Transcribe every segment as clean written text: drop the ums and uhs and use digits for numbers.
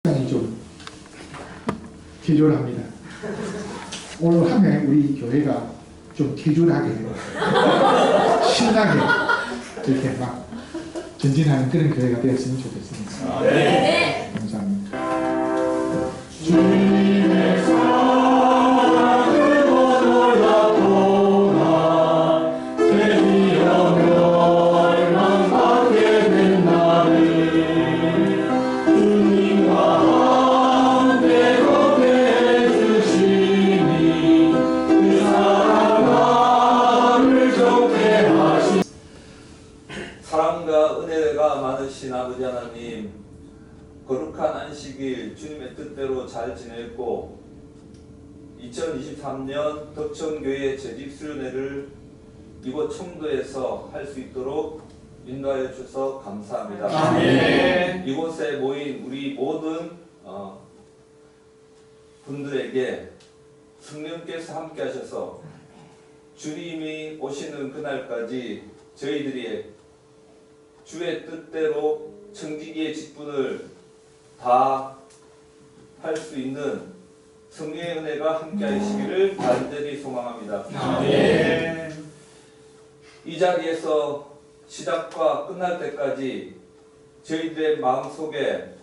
상당히 좀 캐주얼합니다. 오늘 한 해 우리 교회가 좀 캐주얼하게 신나게 이렇게 막 전진하는 그런 교회가 되었으면 좋겠습니다. 네. 감사합니다. 주님의 사랑을 얻어야 드디어 멸망받게 된 나를 주님과 함께 걷게 해주시니 그 사랑 나를 좋게 하시. 사랑과 은혜가 많으신 아버지 하나님, 거룩한 안식일 주님의 뜻대로 잘 지냈고 2023년 덕천교회 재직수련회를 이곳 청도에서 할 수 있도록 인도하여 주셔서 감사합니다. 아멘. 이곳에 모인 우리 모든 분들에게 성령께서 함께 하셔서 주님이 오시는 그날까지 저희들이 주의 뜻대로 청지기의 직분을 다 할 수 있는 성령의 은혜가 함께 하시기를 간절히 소망합니다. 아멘. 이 자리에서 시작과 끝날 때까지 저희들의 마음속에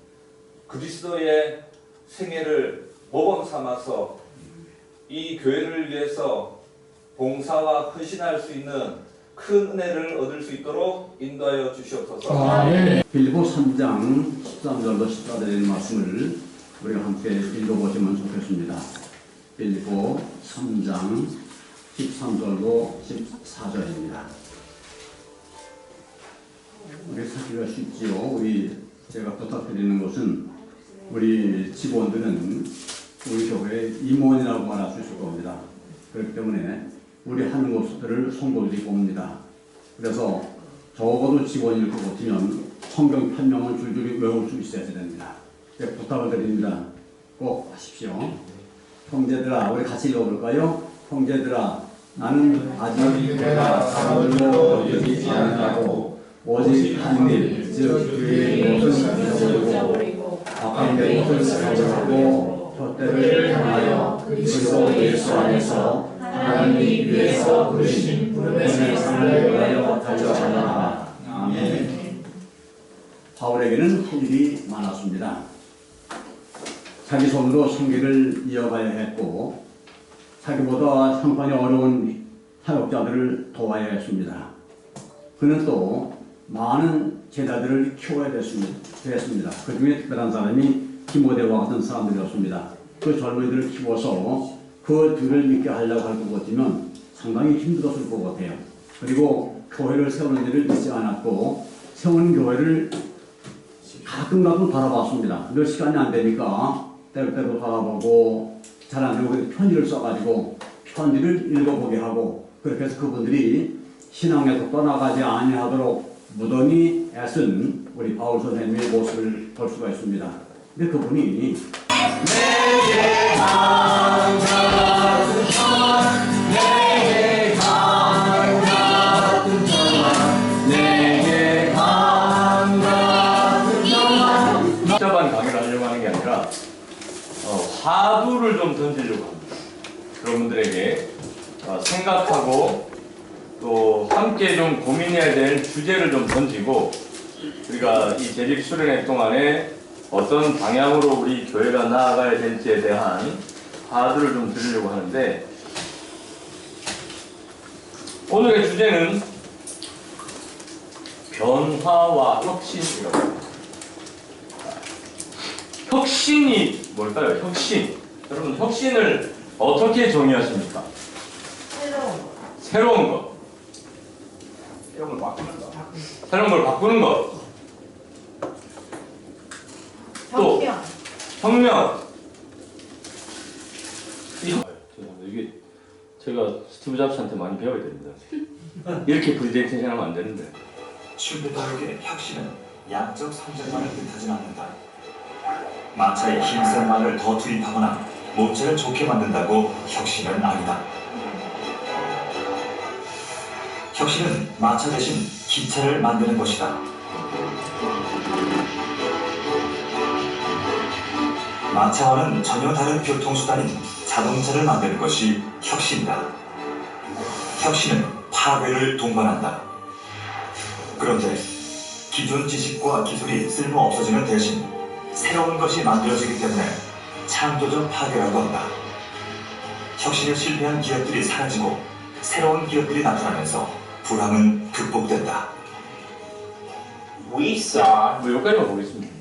그리스도의 생애를 모범 삼아서 이 교회를 위해서 봉사와 헌신할 수 있는 큰 은혜를 얻을 수 있도록 인도하여 주시옵소서. 아멘. 빌립보 3장 13절로 14절의 말씀을 우리가 함께 읽어보시면 좋겠습니다. 빌립보 3장 13절로 14절입니다. 우리 사기가 쉽지요. 제가 부탁드리는 것은 우리 직원들은 우리 교회의 임원이라고 말할 수 있을 겁니다. 그렇기 때문에 우리 하는 것들을 송골히 봅니다. 그래서 적어도 직원일 것 같으면 성경 편명을 줄줄이 외울 수 있어야 됩니다. 부탁을 드립니다. 꼭 하십시오. 형제들아, 우리 같이 읽어볼까요? 형제들아, 나는 아직 내가 사람들로 여기지 않는다고 오직 한 일, 즉 그의 것을 잊어버리고 바깥의 것을 사랑하고 푯대를 향하여 그리스도 예수 안에서 하나님이 위에서 부르신 부름의 상을 위하여 달려가라. 아멘. 바울에게는 할 일이 많았습니다. 자기 손으로 생계를 이어가야 했고 자기보다 형편이 어려운 사역자들을 도와야 했습니다. 그는 또 많은 제자들을 키워야 됐습니다. 그 중에 특별한 사람이 디모데와 같은 사람들이었습니다. 그 젊은이들을 키워서 그 뒤를 믿게 하려고 할 것 같으면 상당히 힘들었을 것 같아요. 그리고 교회를 세우는 일을 잊지 않았고 세운 교회를 가끔 바라봤습니다. 늘 시간이 안 되니까 때때로 바라보고 잘 안 되고 편지를 써가지고 편지를 읽어보게 하고 그렇게 해서 그분들이 신앙에서 떠나가지 아니하도록 무던히 애쓴 우리 바울 선생님의 모습을 볼 수가 있습니다. 근데 그분이 내게 강 같은 천 내게 강 같은 천 내게 강 같은 천 복잡한 강의를 하려고 하는 게 아니라 화두를 좀 던지려고 합니다. 여러분들에게 생각하고 또 함께 좀 고민해야 될 주제를 좀 던지고 우리가 이 재직 수련회 동안에 어떤 방향으로 우리 교회가 나아가야 될지에 대한 화두를 좀 드리려고 하는데 오늘의 주제는 변화와 혁신이라고 합니다. 혁신이 뭘까요? 혁신. 여러분 혁신을 어떻게 정의하십니까? 새로운 것. 새로운 걸 바꾸는 것. 새로운 걸 바꾸는 것. 또 혁명. 이게 제가 스티브 잡스한테 많이 배워야 됩니다. 이렇게 프리젠테이션 하면 안 되는데. 슈페터에게 혁신은 양적 상징만을 뜻하진 않는다. 마차에 힘센 말을 더 투입하거나 몸체를 좋게 만든다고 혁신은 아니다. 혁신은 마차 대신 기차를 만드는 것이다. 마차와는 전혀 다른 교통수단인 자동차를 만드는 것이 혁신이다. 혁신은 파괴를 동반한다. 그런데 기존 지식과 기술이 쓸모 없어지는 대신 새로운 것이 만들어지기 때문에 창조적 파괴라고 한다. 혁신에 실패한 기업들이 사라지고 새로운 기업들이 나타나면서 불황은 극복된다. We saw. 뭐 여기까지만 보겠습니다.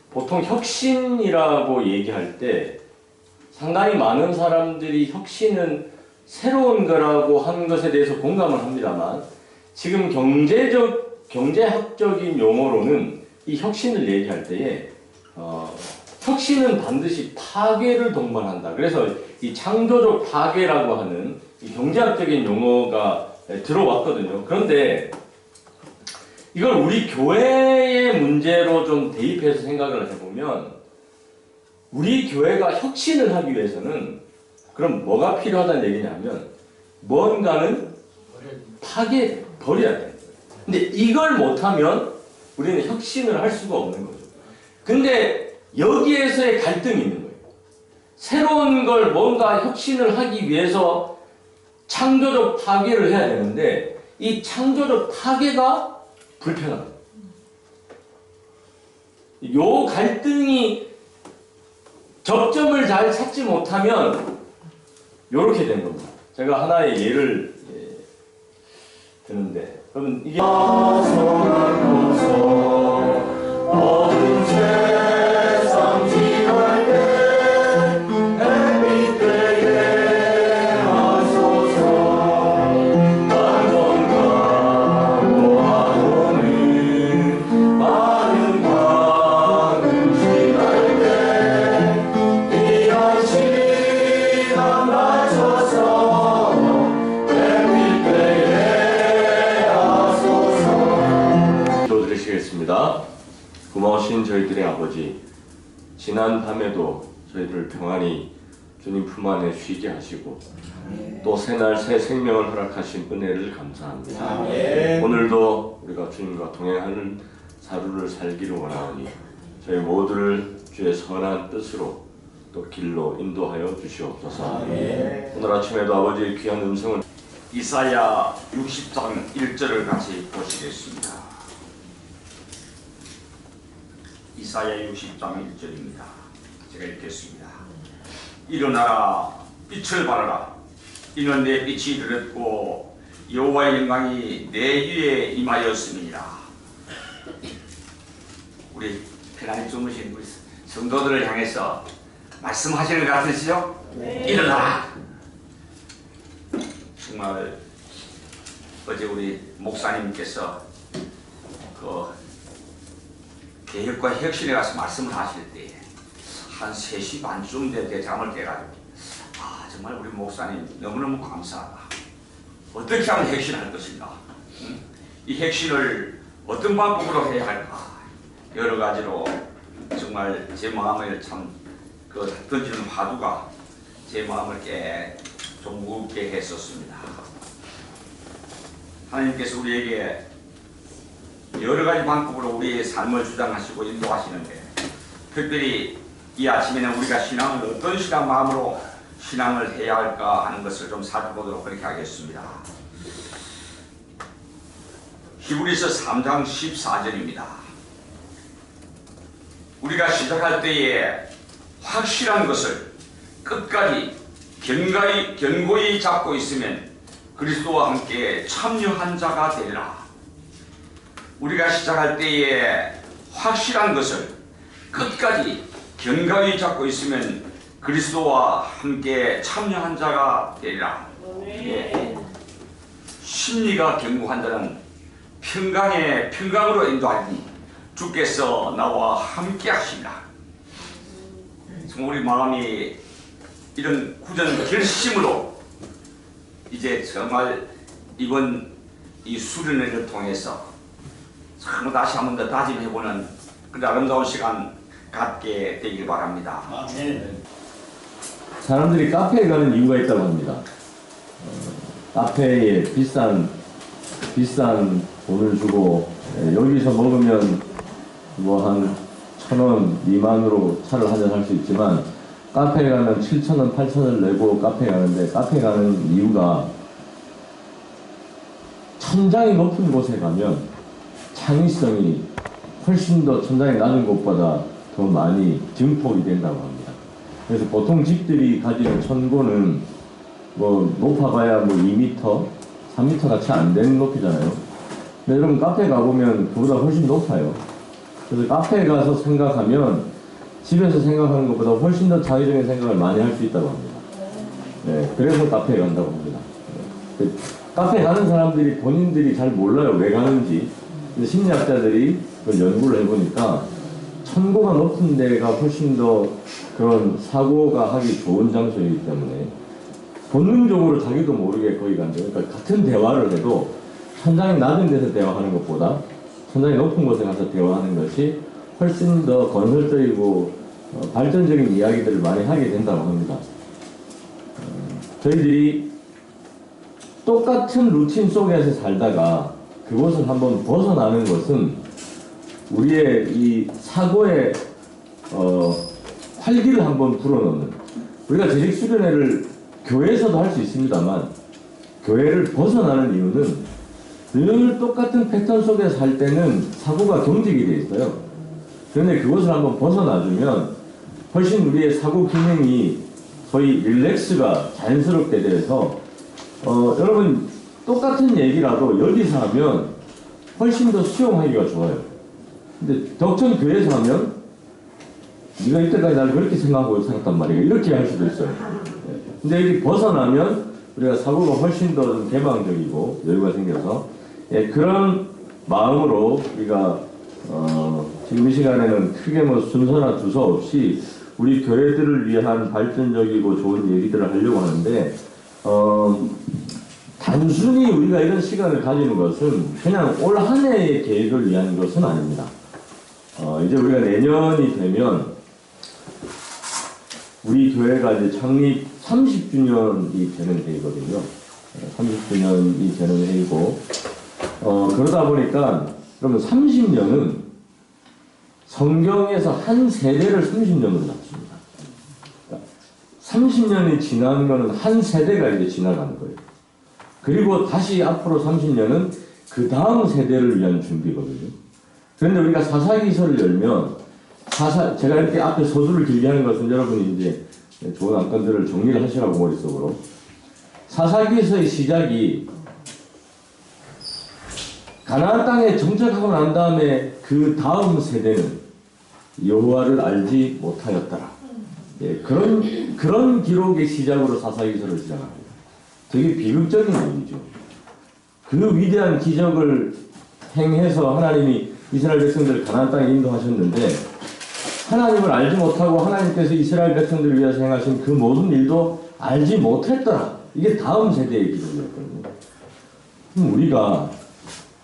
보통 혁신이라고 얘기할 때 상당히 많은 사람들이 혁신은 새로운 거라고 하는 것에 대해서 공감을 합니다만 지금 경제학적인 용어로는 이 혁신을 얘기할 때에 혁신은 반드시 파괴를 동반한다. 그래서 이 창조적 파괴라고 하는 이 경제학적인 용어가 들어왔거든요. 그런데 이걸 우리 교회의 문제로 좀 대입해서 생각을 해보면 우리 교회가 혁신을 하기 위해서는 그럼 뭐가 필요하다는 얘기냐면 뭔가는 버려야 되는 거예요. 근데 이걸 못하면 우리는 혁신을 할 수가 없는 거죠. 근데 여기에서의 갈등이 있는 거예요. 새로운 걸 뭔가 혁신을 하기 위해서 창조적 파괴를 해야 되는데 이 창조적 파괴가 불편합니다. 요 갈등이 접점을 잘 찾지 못하면 이렇게 되는 겁니다. 제가 하나의 예를 드는데, 그러면 이게 고마우신 저희들의 아버지, 지난 밤에도 저희들을 평안히 주님 품 안에 쉬게 하시고 또 새날 새 생명을 허락하신 은혜를 감사합니다. 오늘도 우리가 주님과 동행하는 하루를 살기를 원하오니 저희 모두를 주의 선한 뜻으로 또 길로 인도하여 주시옵소서. 오늘 아침에도 아버지의 귀한 음성을 이사야 60장 1절을 같이 보시겠습니다. 이사야 60장 1절입니다. 제가 읽겠습니다. 일어나라, 빛을 발하라. 이는 내 빛이 이르렀고 여호와의 영광이 내 위에 임하였음이니라. 우리 편안히 주무신 우리 성도들을 향해서 말씀하시는 것 같으시죠? 네. 일어나라. 정말 어제 우리 목사님께서 개혁과 혁신에 가서 말씀을 하실 때 한 3시 반쯤 때 잠을 깨가지고 정말 우리 목사님 너무너무 감사하다. 어떻게 하면 혁신할 것인가? 이 혁신을 어떤 방법으로 해야 할까? 여러 가지로 정말 제 마음을 참 던지는 화두가 제 마음을 좀 무겁게 했었습니다. 하나님께서 우리에게 여러 가지 방법으로 우리의 삶을 주장하시고 인도하시는데 특별히 이 아침에는 우리가 신앙을 어떤 신앙 마음으로 신앙을 해야 할까 하는 것을 좀 살펴보도록 그렇게 하겠습니다. 히브리서 3장 14절입니다. 우리가 시작할 때에 확실한 것을 끝까지 견고히 잡고 있으면 그리스도와 함께 참여한 자가 되리라. 우리가 시작할 때에 확실한 것을 끝까지 견고히 잡고 있으면 그리스도와 함께 참여한 자가 되리라. 예. 심리가 견고한 자는 평강으로 인도하니 주께서 나와 함께 하시리라. 정말 우리 마음이 이런 굳은 결심으로 이제 정말 이번 이 수련회를 통해서 정말 다시 한 번 더 다짐해보는 그런 아름다운 시간 갖게 되길 바랍니다. 사람들이 카페에 가는 이유가 있다고 합니다. 카페에 비싼 비싼 돈을 주고 여기서 먹으면 뭐 한 1,000원 미만으로 차를 한잔 할 수 있지만 카페에 가면 7,000원, 8,000원을 내고 카페에 가는데 카페에 가는 이유가 천장이 높은 곳에 가면 창의성이 훨씬 더 천장이 낮은 곳보다 더 많이 증폭이 된다고 합니다. 그래서 보통 집들이 가지는 천고는 뭐 높아봐야 뭐 2m, 3m가 채 안 되는 높이잖아요. 근데 여러분 카페 가보면 그보다 훨씬 높아요. 그래서 카페에 가서 생각하면 집에서 생각하는 것보다 훨씬 더 자의적인 생각을 많이 할 수 있다고 합니다. 네, 그래서 카페에 간다고 합니다. 네. 카페에 가는 사람들이 본인들이 잘 몰라요. 왜 가는지. 근데 심리학자들이 그걸 연구를 해보니까 천고가 높은 데가 훨씬 더 그런 사고가 하기 좋은 장소이기 때문에 본능적으로 자기도 모르게 거기 간대요. 그러니까 같은 대화를 해도 천장이 낮은 데서 대화하는 것보다 천장이 높은 곳에 가서 대화하는 것이 훨씬 더 건설적이고 발전적인 이야기들을 많이 하게 된다고 합니다. 저희들이 똑같은 루틴 속에서 살다가 그곳을 한번 벗어나는 것은 우리의 이 사고의 활기를 한번 불어넣는, 우리가 재직수련회를 교회에서도 할 수 있습니다만 교회를 벗어나는 이유는 늘 똑같은 패턴 속에서 살 때는 사고가 경직이 돼 있어요. 그런데 그것을 한번 벗어나주면 훨씬 우리의 사고 기능이 거의 릴렉스가 자연스럽게 돼서 여러분 똑같은 얘기라도 여기서 하면 훨씬 더 수용하기가 좋아요. 근데 덕천 교회에서 하면 네가 이때까지 나를 그렇게 생각하고 살았단 말이야 이렇게 할 수도 있어요. 근데 여기 벗어나면 우리가 사고가 훨씬 더 좀 개방적이고 여유가 생겨서 그런 마음으로 우리가 지금 이 시간에는 크게 뭐 순서나 두서 없이 우리 교회들을 위한 발전적이고 좋은 얘기들을 하려고 하는데 단순히 우리가 이런 시간을 가지는 것은 그냥 올 한 해의 계획을 위한 것은 아닙니다. 이제 우리가 내년이 되면 우리 교회가 이제 창립 30주년이 되는 해이거든요. 30주년이 되는 해이고 그러다 보니까 그러면 30년은 성경에서 한 세대를 30년으로 잡습니다. 30년이 지나는 거는 한 세대가 이제 지나가는 거예요. 그리고 다시 앞으로 30년은 그 다음 세대를 위한 준비거든요. 그런데 우리가 사사기서를 열면 제가 이렇게 앞에 서두를 길게 하는 것은 여러분이 이제 좋은 안건들을 정리를 하시라고 머릿속으로. 사사기서의 시작이 가나안 땅에 정착하고 난 다음에 그 다음 세대는 여호와를 알지 못하였더라. 그런 기록의 시작으로 사사기서를 시작합니다. 되게 비극적인 얘기죠. 그 위대한 기적을 행해서 하나님이 이스라엘 백성들을 가나안 땅에 인도하셨는데 하나님을 알지 못하고 하나님께서 이스라엘 백성들을 위해서 행하신 그 모든 일도 알지 못했더라. 이게 다음 세대의 기록이었거든요. 우리가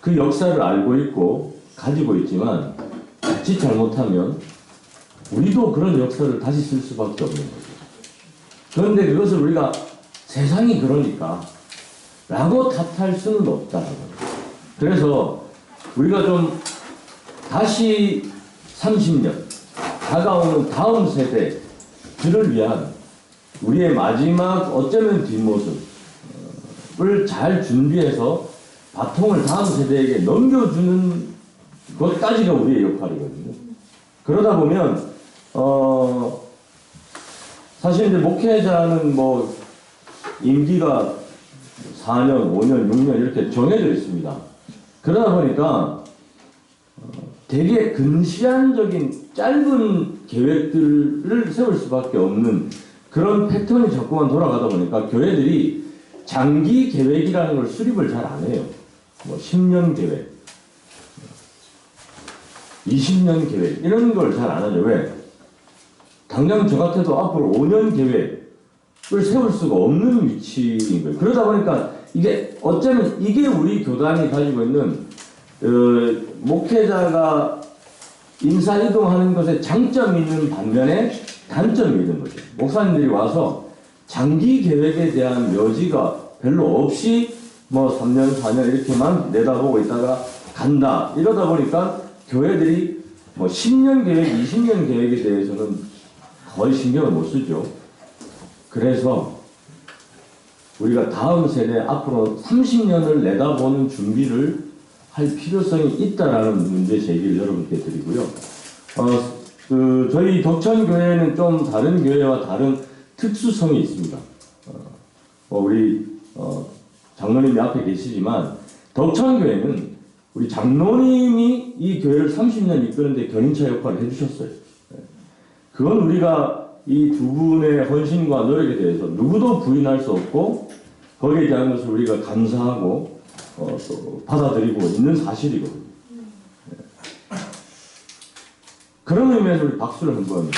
그 역사를 알고 있고 가지고 있지만 자칫 잘못하면 우리도 그런 역사를 다시 쓸 수밖에 없는 거죠. 그런데 그것을 우리가 세상이 그러니까 라고 탓할 수는 없다는 거예요. 그래서 우리가 좀 다시 30년 다가오는 다음 세대들을 위한 우리의 마지막 어쩌면 뒷모습을 잘 준비해서 바통을 다음 세대에게 넘겨주는 것까지가 우리의 역할이거든요. 그러다 보면 사실 이제 목회자는 뭐 임기가 4년, 5년, 6년 이렇게 정해져 있습니다. 그러다 보니까 되게 근시안적인 짧은 계획들을 세울 수밖에 없는 그런 패턴이 자꾸만 돌아가다 보니까 교회들이 장기 계획이라는 걸 수립을 잘 안 해요. 뭐 10년 계획, 20년 계획 이런 걸 잘 안 하죠. 왜? 당장 저 같아도 앞으로 5년 계획을 세울 수가 없는 위치인 거예요. 그러다 보니까 이게 어쩌면 이게 우리 교단이 가지고 있는 목회자가 인사이동하는 것에 장점이 있는 반면에 단점이 있는 거죠. 목사님들이 와서 장기 계획에 대한 여지가 별로 없이 뭐 3년, 4년 이렇게만 내다보고 있다가 간다. 이러다 보니까 교회들이 뭐 10년 계획, 20년 계획에 대해서는 거의 신경을 못 쓰죠. 그래서 우리가 다음 세대 앞으로 30년을 내다보는 준비를 할 필요성이 있다라는 문제 제기를 여러분께 드리고요. 저희 덕천교회는 좀 다른 교회와 다른 특수성이 있습니다. 우리 장로님이 앞에 계시지만 덕천교회는 우리 장로님이 이 교회를 30년 이끄는데 견인차 역할을 해주셨어요. 그건 우리가 이 두 분의 헌신과 노력에 대해서 누구도 부인할 수 없고 거기에 대한 것을 우리가 감사하고 또 받아들이고 있는 사실이거든요. 그런 의미에서 우리 박수를 한번.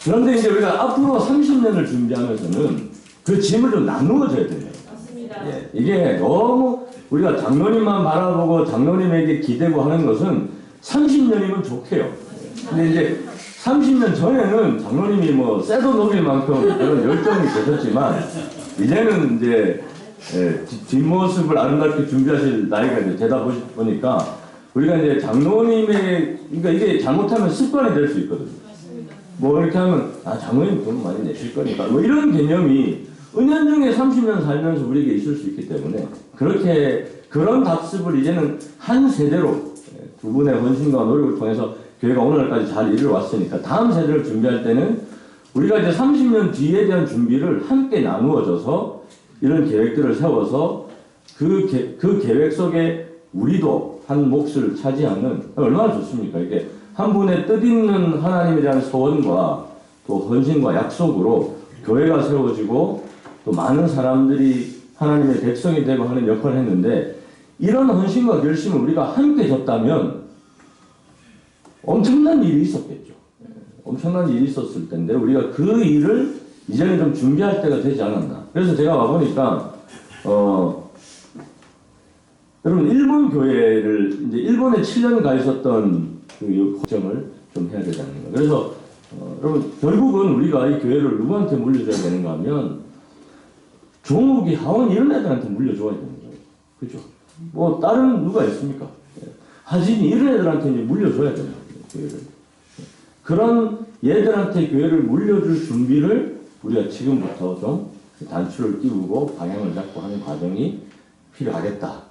그런데 이제 우리가 앞으로 30년을 준비하면서는 그 짐을 좀 나누어져야 됩니다. 예, 이게 너무 우리가 장로님만 바라보고 장로님에게 기대고 하는 것은 30년이면 좋게요. 근데 이제 30년 전에는 장로님이 뭐 쇠도 녹일 만큼 그런 열정이 계셨지만 이제는 이제 뒷모습을 아름답게 준비하실 나이가 이제 되다 보니까 우리가 이제 장로님의 그러니까 이게 잘못하면 습관이 될 수 있거든요. 뭐 이렇게 하면 장로님 돈 많이 내실 거니까 뭐 이런 개념이 은연중에 30년 살면서 우리에게 있을 수 있기 때문에 그런 답습을 이제는 한 세대로 두 분의 헌신과 노력을 통해서 교회가 오늘까지 잘 이루어왔으니까 다음 세대를 준비할 때는 우리가 이제 30년 뒤에 대한 준비를 함께 나누어져서 이런 계획들을 세워서 그 계획 속에 우리도 한 몫을 차지하는 얼마나 좋습니까? 이게 한 분의 뜻있는 하나님에 대한 소원과 또 헌신과 약속으로 교회가 세워지고 또 많은 사람들이 하나님의 백성이 되고 하는 역할을 했는데 이런 헌신과 결심을 우리가 함께 졌다면 엄청난 일이 있었겠죠. 엄청난 일이 있었을 텐데 우리가 그 일을 이제는 좀 준비할 때가 되지 않았나. 그래서 제가 와보니까 여러분 일본 교회를 이제 일본에 7년 가 있었던 그 걱정을 좀 해야 되지 않는가. 그래서 여러분 결국은 우리가 이 교회를 누구한테 물려줘야 되는가 하면 종욱이 하원 이런 애들한테 물려줘야 되는 거예요. 그죠? 뭐 다른 누가 있습니까? 하진이 이런 애들한테 이제 물려줘야 되는 거예요. 교회를. 그런 얘들한테 교회를 물려줄 준비를 우리가 지금부터 좀 단추를 띄우고 방향을 잡고 하는 과정이 필요하겠다.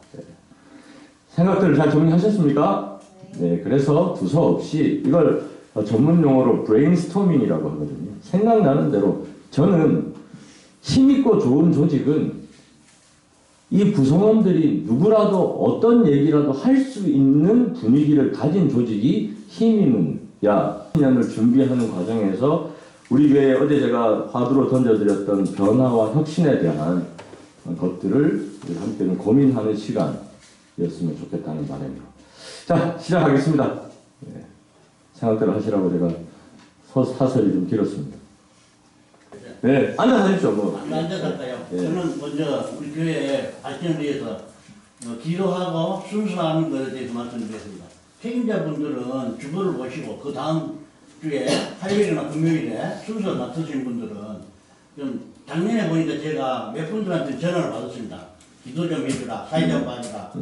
생각들을 잘 정리하셨습니까? 네, 그래서 두서없이 이걸 전문 용어로 브레인스토밍이라고 하거든요. 생각나는 대로 저는 힘있고 좋은 조직은 이 구성원들이 누구라도 어떤 얘기라도 할 수 있는 분위기를 가진 조직이 힘 있는 10년을 준비하는 과정에서 우리 교회에 어제 제가 화두로 던져드렸던 변화와 혁신에 대한 것들을 함께 좀 고민하는 시간이었으면 좋겠다는 바람으로. 자, 시작하겠습니다. 네. 생각대로 하시라고 제가 사설이 좀 길었습니다. 네, 앉아서 하십시오. 뭐. 앉아서 할까요? 네. 저는 먼저 우리 교회의 발전을 위해서 기도하고 순수하는 것에 대해서 말씀드리겠습니다. 책임자분들은 주보를 보시고 그 다음 주에 화요일이나 금요일에 순서 맡으신 분들은 좀 작년에 보니까 제가 몇 분들한테 전화를 받았습니다. 기도 좀 해주라, 사회자 봐주라.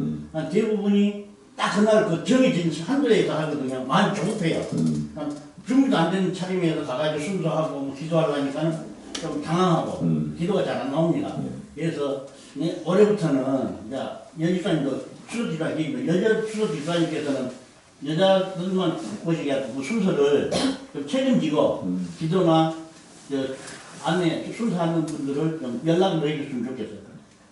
대부분이 딱 그날 그 정해진 한도에서 하거든요. 많이 조급해요. 준비도 안 되는 차림에서 가가지고 순서하고 뭐 기도하려니까는 좀 당황하고 기도가 잘 안 나옵니다. 그래서 올해부터는 이제 연집사님도 수석지사님, 여자 수석지사님께서는 여자들만 보시게 하고 그 순서를 좀 책임지고 기도나 안내 순서하는 분들을 좀 연락을 해줬으면 좋겠어요.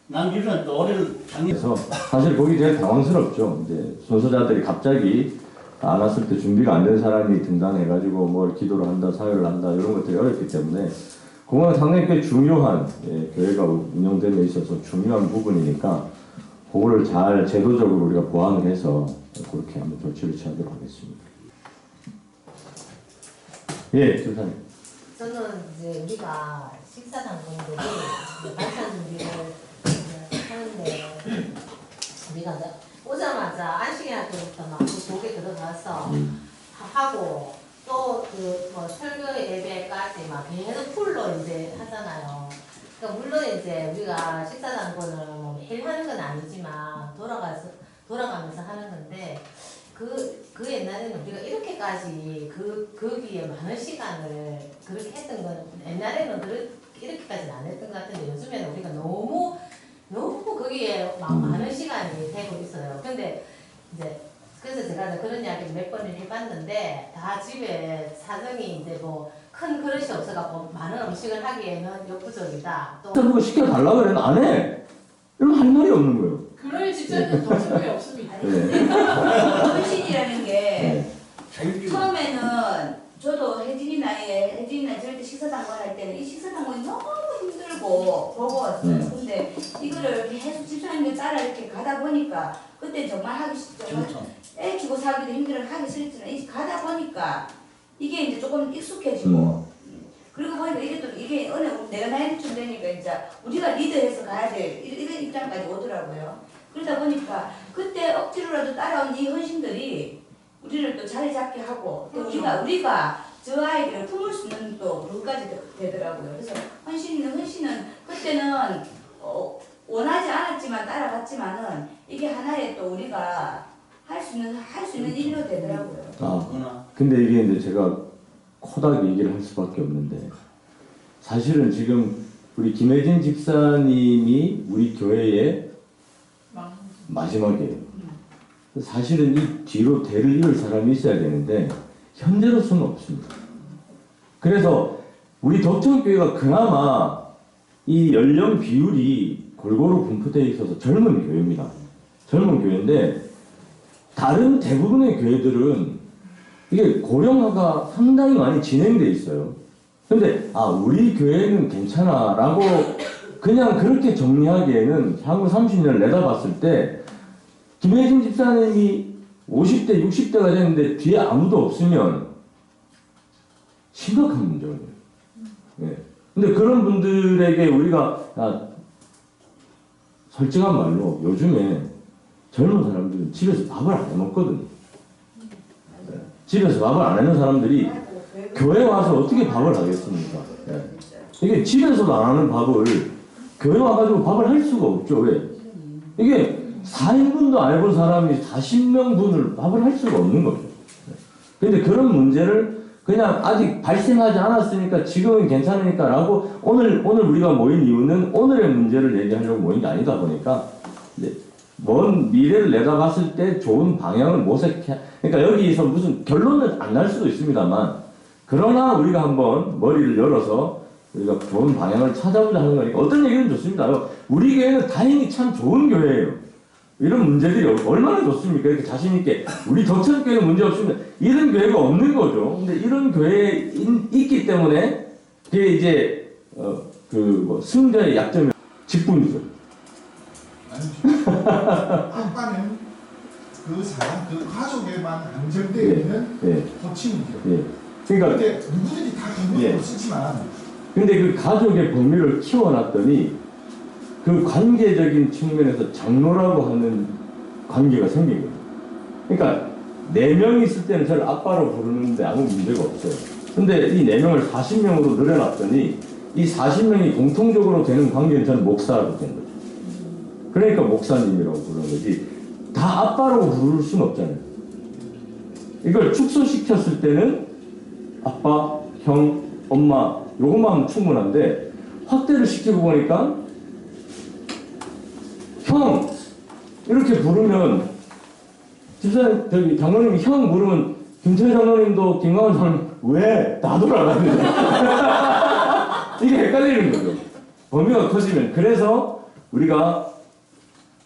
남지사는 또 올해를 그래서 사실 거기 되게 당황스럽죠. 이제 순서자들이 갑자기 안 왔을 때 준비가 안 된 사람이 등단해가지고 뭘 기도를 한다, 사회를 한다 이런 것들이 어렵기 때문에 그건 상당히 꽤 중요한 교회가 운영됨에 있어서 중요한 부분이니까 그거를 잘 제도적으로 우리가 보완을 해서 그렇게 한번 조치를 취하도록 하겠습니다. 예, 교사님. 저는 이제 우리가 식사 당번들이 반찬 준비를 하는데 우리가 오자마자 안식일 할 때부터 막 그 속에 들어가서 하고 또 그 뭐 설교 예배까지 막 계속 풀로 이제 하잖아요. 그러니까 물론 이제 우리가 식사당번을 뭐 매일 하는 건 아니지만 돌아가면서 하는 건데 그 옛날에는 우리가 이렇게까지 거기에 많은 시간을 그렇게 했던 건 옛날에는 이렇게까지는 안 했던 것 같은데 요즘에는 우리가 너무 거기에 많은 시간이 되고 있어요. 근데 이제 그래서 제가 그런 이야기를 몇 번을 해봤는데 다 집에 사정이 이제 뭐 큰 그릇이 없어갖고 많은 음식을 하기에는 역부족이다. 또 누가 시켜달라고 그래도 안 해. 이러면 할 말이 없는 거예요. 그럴 집사님은 더 소용이 없습니다. 헌신이라는 게 처음에는 저도 혜진이나 저럴 때 식사당번 할 때는 이 식사당번이 너무 힘들고 버거웠어요. 근데 이거를 계속 집사님들 따라 이렇게 가다 보니까 그때 정말 하기 정말 애 키고 살기도 힘들어 하기 싫지만 가다 보니까 이게 이제 조금 익숙해지고 그리고 보니까 이게 어느 내가 나이를 좀 되니까 이제 우리가 리드해서 가야 돼 이런 입장까지 오더라고요. 그러다 보니까 그때 억지로라도 따라온 이 헌신들이 우리를 또 자리 잡게 하고 또 우리가 저 아이들을 품을 수 있는 또 그것까지 되더라고요. 그래서 헌신은 그때는 원하지 않았지만 따라갔지만은 이게 하나의 또 우리가 할 수 있는 일로 되더라고요. 근데 이게 이제 제가 코닥 얘기를 할 수밖에 없는데 사실은 지금 우리 김혜진 집사님이 우리 교회의 마지막이에요. 사실은 이 뒤로 대를 이을 사람이 있어야 되는데 현재로서는 없습니다. 그래서 우리 덕천교회가 그나마 이 연령 비율이 골고루 분포되어 있어서 젊은 교회입니다. 젊은 교회인데 다른 대부분의 교회들은 이게 고령화가 상당히 많이 진행되어 있어요. 근데 우리 교회는 괜찮아 라고 그냥 그렇게 정리하기에는 향후 30년을 내다봤을 때 김혜진 집사님이 50대, 60대가 됐는데 뒤에 아무도 없으면 심각한 문제거든요. 네. 근데 그런 분들에게 우리가 솔직한 말로 요즘에 젊은 사람들은 집에서 밥을 안 해먹거든요. 네. 집에서 밥을 안 해먹는 사람들이 교회 와서 어떻게 밥을 하겠습니까? 네. 이게 집에서도 안 하는 밥을 교회 와가지고 밥을 할 수가 없죠. 왜? 이게 4인분도 알고 사람이 40명분을 밥을 할 수가 없는 거죠. 그런데 그런 문제를 그냥 아직 발생하지 않았으니까 지금은 괜찮으니까 라고 오늘 우리가 모인 이유는 오늘의 문제를 얘기하려고 모인 게 아니다 보니까 먼 미래를 내다봤을 때 좋은 방향을 모색해. 그러니까 여기서 무슨 결론은 안 날 수도 있습니다만 그러나 우리가 한번 머리를 열어서 우리가 좋은 방향을 찾아보자 하는 거니까 어떤 얘기는 좋습니다. 우리 교회는 다행히 참 좋은 교회예요. 이런 문제들이 얼마나 좋습니까? 이렇게 자신있게. 우리 덕천교회는 문제 없으면 이런 교회가 없는 거죠. 근데 이런 교회에 있기 때문에 그게 이제, 승자의 약점이 직분이죠. 아니죠. 아빠는 그 사람, 그 가족에만 안정되어 있는 호칭이죠. 그러니까. 근데 누구든지 다 경력으로 쓰지만. 근데 그 가족의 범위를 키워놨더니 그 관계적인 측면에서 장로라고 하는 관계가 생긴 거예요. 그러니까 4명이 있을 때는 저를 아빠로 부르는데 아무 문제가 없어요. 근데 이 4명을 40명으로 늘어났더니 이 40명이 공통적으로 되는 관계는 저는 목사로 된 거죠. 그러니까 목사님이라고 부르는 거지 다 아빠라고 부를 수는 없잖아요. 이걸 축소시켰을 때는 아빠, 형, 엄마 요것만 하면 충분한데 확대를 시키고 보니까 형! 이렇게 부르면 집사님, 장로님이 형 부르면 김철 장로님도 김광원 장로님 왜? 다 돌아가는데 이게 헷갈리는 거죠. 범위가 커지면. 그래서 우리가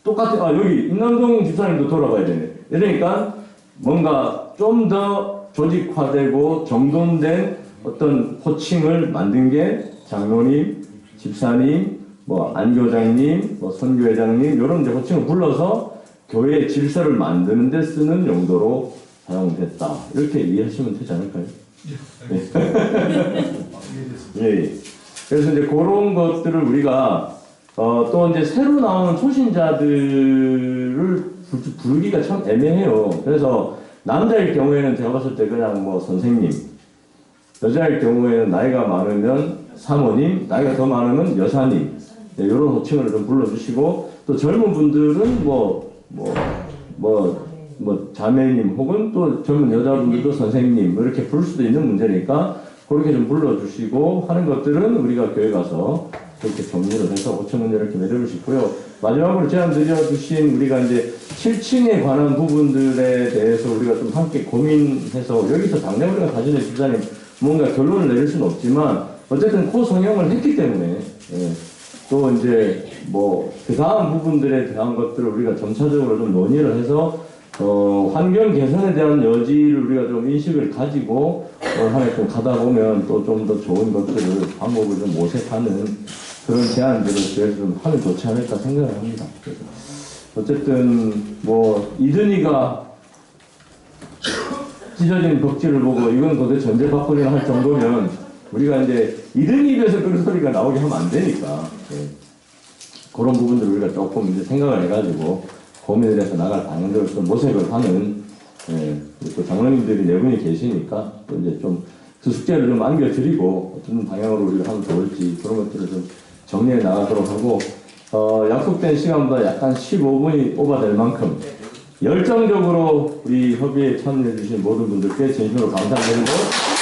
똑같은 여기 임남동 집사님도 돌아가야 되네. 이러니까 뭔가 좀 더 조직화되고 정돈된 어떤 호칭을 만든 게 장로님, 집사님, 안교장님, 선교회장님 이런 이제 호칭을 불러서 교회의 질서를 만드는 데 쓰는 용도로 사용됐다. 이렇게 이해하시면 되지 않을까요? 예. 그래서 이제 그런 것들을 우리가 또 이제 새로 나오는 초신자들을 부르기가 참 애매해요. 그래서 남자일 경우에는 제가 봤을 때 그냥 뭐 선생님, 여자일 경우에는 나이가 많으면 사모님, 나이가 더 많으면 여사님, 네, 이런 호칭을 좀 불러주시고, 또 젊은 분들은 자매님 혹은 또 젊은 여자분들도 선생님 뭐 이렇게 부를 수도 있는 문제니까 그렇게 좀 불러주시고 하는 것들은 우리가 교회 가서 그렇게 정리를 해서 5,000원 이렇게 내려올 수 있고요. 마지막으로 제안 드려주신 우리가 이제 7층에 관한 부분들에 대해서 우리가 좀 함께 고민해서 여기서 당장 우리가 가지는 집사님 뭔가 결론을 내릴 수는 없지만 어쨌든 그 성형을 했기 때문에 예, 또 이제 뭐 그 다음 부분들에 대한 것들을 우리가 점차적으로 좀 논의를 해서 환경 개선에 대한 여지를 우리가 좀 인식을 가지고 한 해 좀 가다 보면 또 좀 더 좋은 것들을 방법을 좀 모색하는 그런 제안들을 저희가 좀 하면 좋지 않을까 생각을 합니다. 그래서 어쨌든 뭐 이든이가 찢어진 벽지를 보고 이건 도대체 언제 바꾸려나 할 정도면 우리가 이제 이든이 입에서 그런 소리가 나오게 하면 안 되니까 예. 그런 부분들을 우리가 조금 이제 생각을 해가지고 고민을 해서 나갈 방향들을 좀 모색을 하는 예. 또 장로님들이 네 분이 계시니까 또 이제 좀 그 숙제를 좀 안겨드리고 어떤 방향으로 우리가 하면 좋을지 그런 것들을 좀 정리해 나가도록 하고 약속된 시간보다 약간 15분이 오버될 만큼 열정적으로 우리 협의에 참여해 주신 모든 분들께 진심으로 감사드리고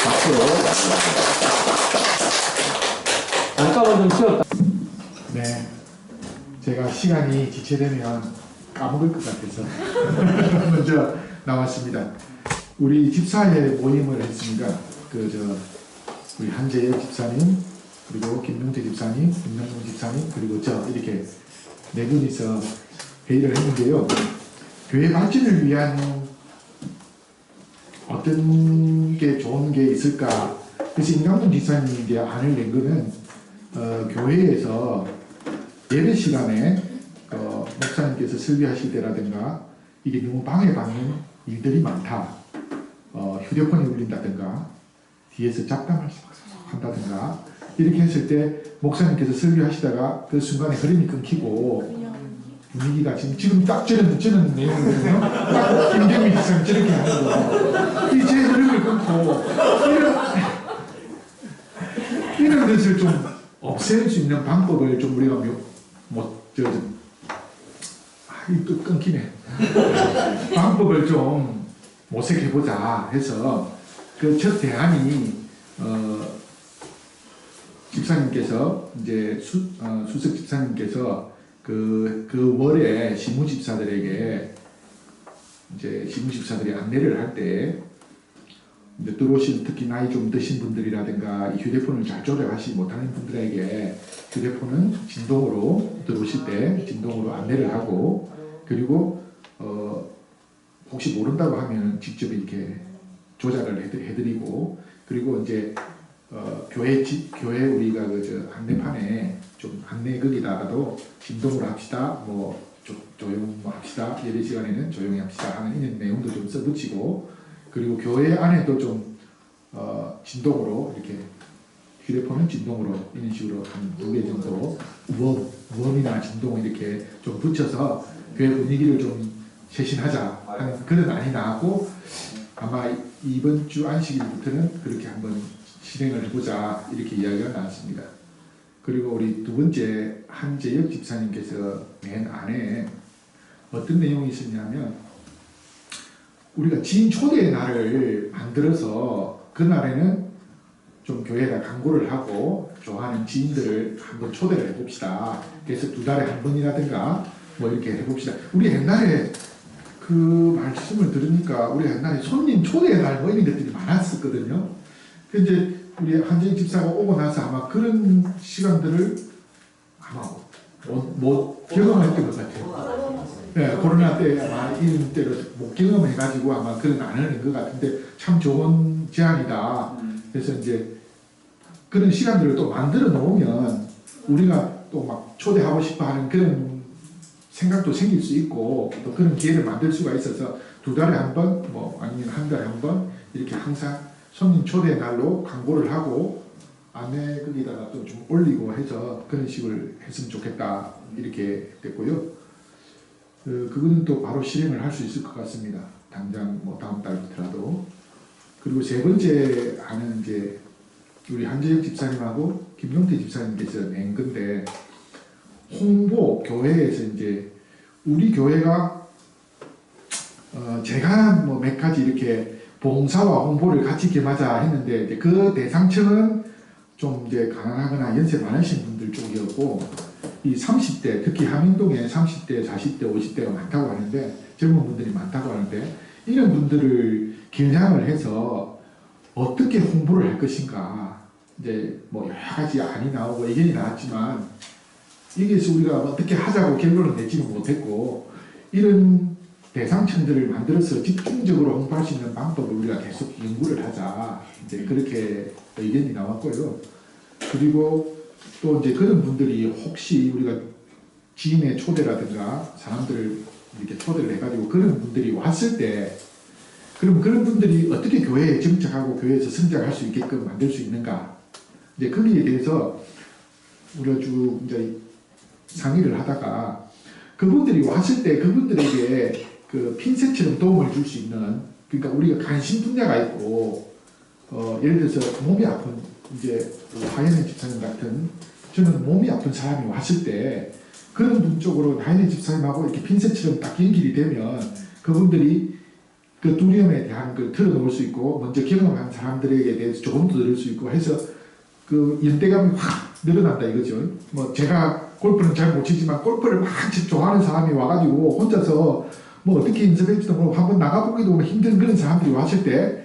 박수로 마무리합니다. 잠깐만 좀 쉬었다. 네, 제가 시간이 지체되면 까먹을 것 같아서 먼저 나왔습니다. 우리 집사회 모임을 했습니다. 우리 한재혁 집사님, 그리고 김명태 집사님, 김명동 집사님, 그리고 저 이렇게 네 분이서 회의를 했는데요. 교회 발전을 위한 어떤 게 좋은 게 있을까? 그래서 임강동 집사님이 이제 안을 낸 거는 교회에서 예배 시간에 목사님께서 설교하실 때라든가 이게 너무 방해받는 일들이 많다. 휴대폰이 울린다든가 뒤에서 잡담을 한다든가 이렇게 했을 때 목사님께서 설교하시다가 그 순간에 흐름이 끊기고 분위기가 지금 딱 저런 내용이거든요. 딱 김경민 집사님 저렇게 하는 거. 이 제 흐름을 끊고 이런 것을 좀 없앨 수 있는 방법을 좀 우리가 또 끊기네. 방법을 좀 모색해보자 해서 그 첫 대안이 집사님께서 이제 수석 집사님께서 그 월에 시무집사들에게 이제 시무집사들이 안내를 할 때 이제 들어오신 특히 나이 좀 드신 분들이라든가 이 휴대폰을 잘 조절하지 못하는 분들에게 휴대폰은 진동으로 들어오실 때 진동으로 안내를 하고 그리고 혹시 모른다고 하면 직접 이렇게 조작을 해드리고 그리고 이제 교회 우리가 안내판에 좀 안내 거기다가도 진동으로 합시다 조용 합시다 예배 시간에는 조용히 합시다 하는 이런 내용도 좀 써붙이고 그리고 교회 안에도 좀 진동으로 이렇게 휴대폰은 진동으로 이런 식으로 한 2개 정도 웜이나 진동 이렇게 좀 붙여서 교회 분위기를 좀 쇄신하자 하는 그런 안이 나왔고 아마 이번 주 안식일부터는 그렇게 한번 실행을 해보자 이렇게 이야기가 나왔습니다. 그리고 우리 두 번째 한재혁 집사님께서 낸 안에 어떤 내용이 있었냐면 우리가 지인 초대의 날을 만들어서 그 날에는 좀 교회에다 광고를 하고 좋아하는 지인들을 한번 초대를 해봅시다. 그래서 2달에 한 번이라든가 뭐 이렇게 해봅시다. 우리 옛날에 그 말씀을 들으니까 우리 옛날에 손님 초대의 날 뭐 이런 것들이 많았었거든요. 이제 우리 한재익 집사가 오고 나서 아마 그런 시간들을 아마 못 경험했던 것 같아요. 네, 코로나 때 아마 이런 때로 못 경험해가지고 아마 그런 안 하는 것 같은데 참 좋은 제안이다. 그래서 이제 그런 시간들을 또 만들어 놓으면 우리가 또 막 초대하고 싶어 하는 그런 생각도 생길 수 있고 또 그런 기회를 만들 수가 있어서 2달에 한 번, 뭐 아니면 한 달에 한 번 이렇게 항상 손님 초대 날로 광고를 하고 안내 거기다가 또 좀 올리고 해서 그런 식으로 했으면 좋겠다 이렇게 됐고요. 그거는 또 바로 실행을 할 수 있을 것 같습니다. 당장 뭐 다음 달부터라도. 그리고 세 번째 하는 이제 우리 한재혁 집사님하고 김용태 집사님께서 낸 건데, 홍보 교회에서 이제 우리 교회가 제가 뭐 몇 가지 이렇게 봉사와 홍보를 같이 겸하자 했는데, 이제 그 대상층은 좀 이제 가난하거나 연세 많으신 분들 쪽이었고, 이 30대, 특히 함인동에 30대, 40대, 50대가 많다고 하는데, 젊은 분들이 많다고 하는데, 이런 분들을 겨냥을 해서 어떻게 홍보를 할 것인가. 이제 뭐 여러 가지 안이 나오고 의견이 나왔지만, 여기에서 우리가 어떻게 하자고 결론을 내지는 못했고, 이런 대상층들을 만들어서 집중적으로 홍보할 수 있는 방법을 우리가 계속 연구를 하자. 이제 그렇게 의견이 나왔고요. 그리고 또 이제 그런 분들이 혹시 우리가 지인의 초대라든가 사람들을 이렇게 초대를 해가지고 그런 분들이 왔을 때, 그럼 그런 분들이 어떻게 교회에 정착하고 교회에서 성장할 수 있게끔 만들 수 있는가. 이제 거기에 대해서 우리가 쭉 이제 상의를 하다가, 그분들이 왔을 때 그분들에게 그 핀셋처럼 도움을 줄 수 있는, 그러니까 우리가 관심 분야가 있고, 예를 들어서 몸이 아픈, 이제 하연의 집사님 같은, 저는 몸이 아픈 사람이 왔을 때 그런 분 쪽으로 하연의 집사님하고 이렇게 핀셋처럼 딱 연결이 되면 그분들이 그 두려움에 대한 걸 털어놓을 수 있고, 먼저 경험한 사람들에게 대해서 조금 더 들을 수 있고 해서 그 연대감이 확 늘어난다 이거죠. 뭐 제가 골프는 잘 못 치지만 골프를 막 좋아하는 사람이 와가지고 혼자서 뭐 어떻게 연습할지도 모르고 한번 나가보기도 힘든 그런 사람들이 왔을 때,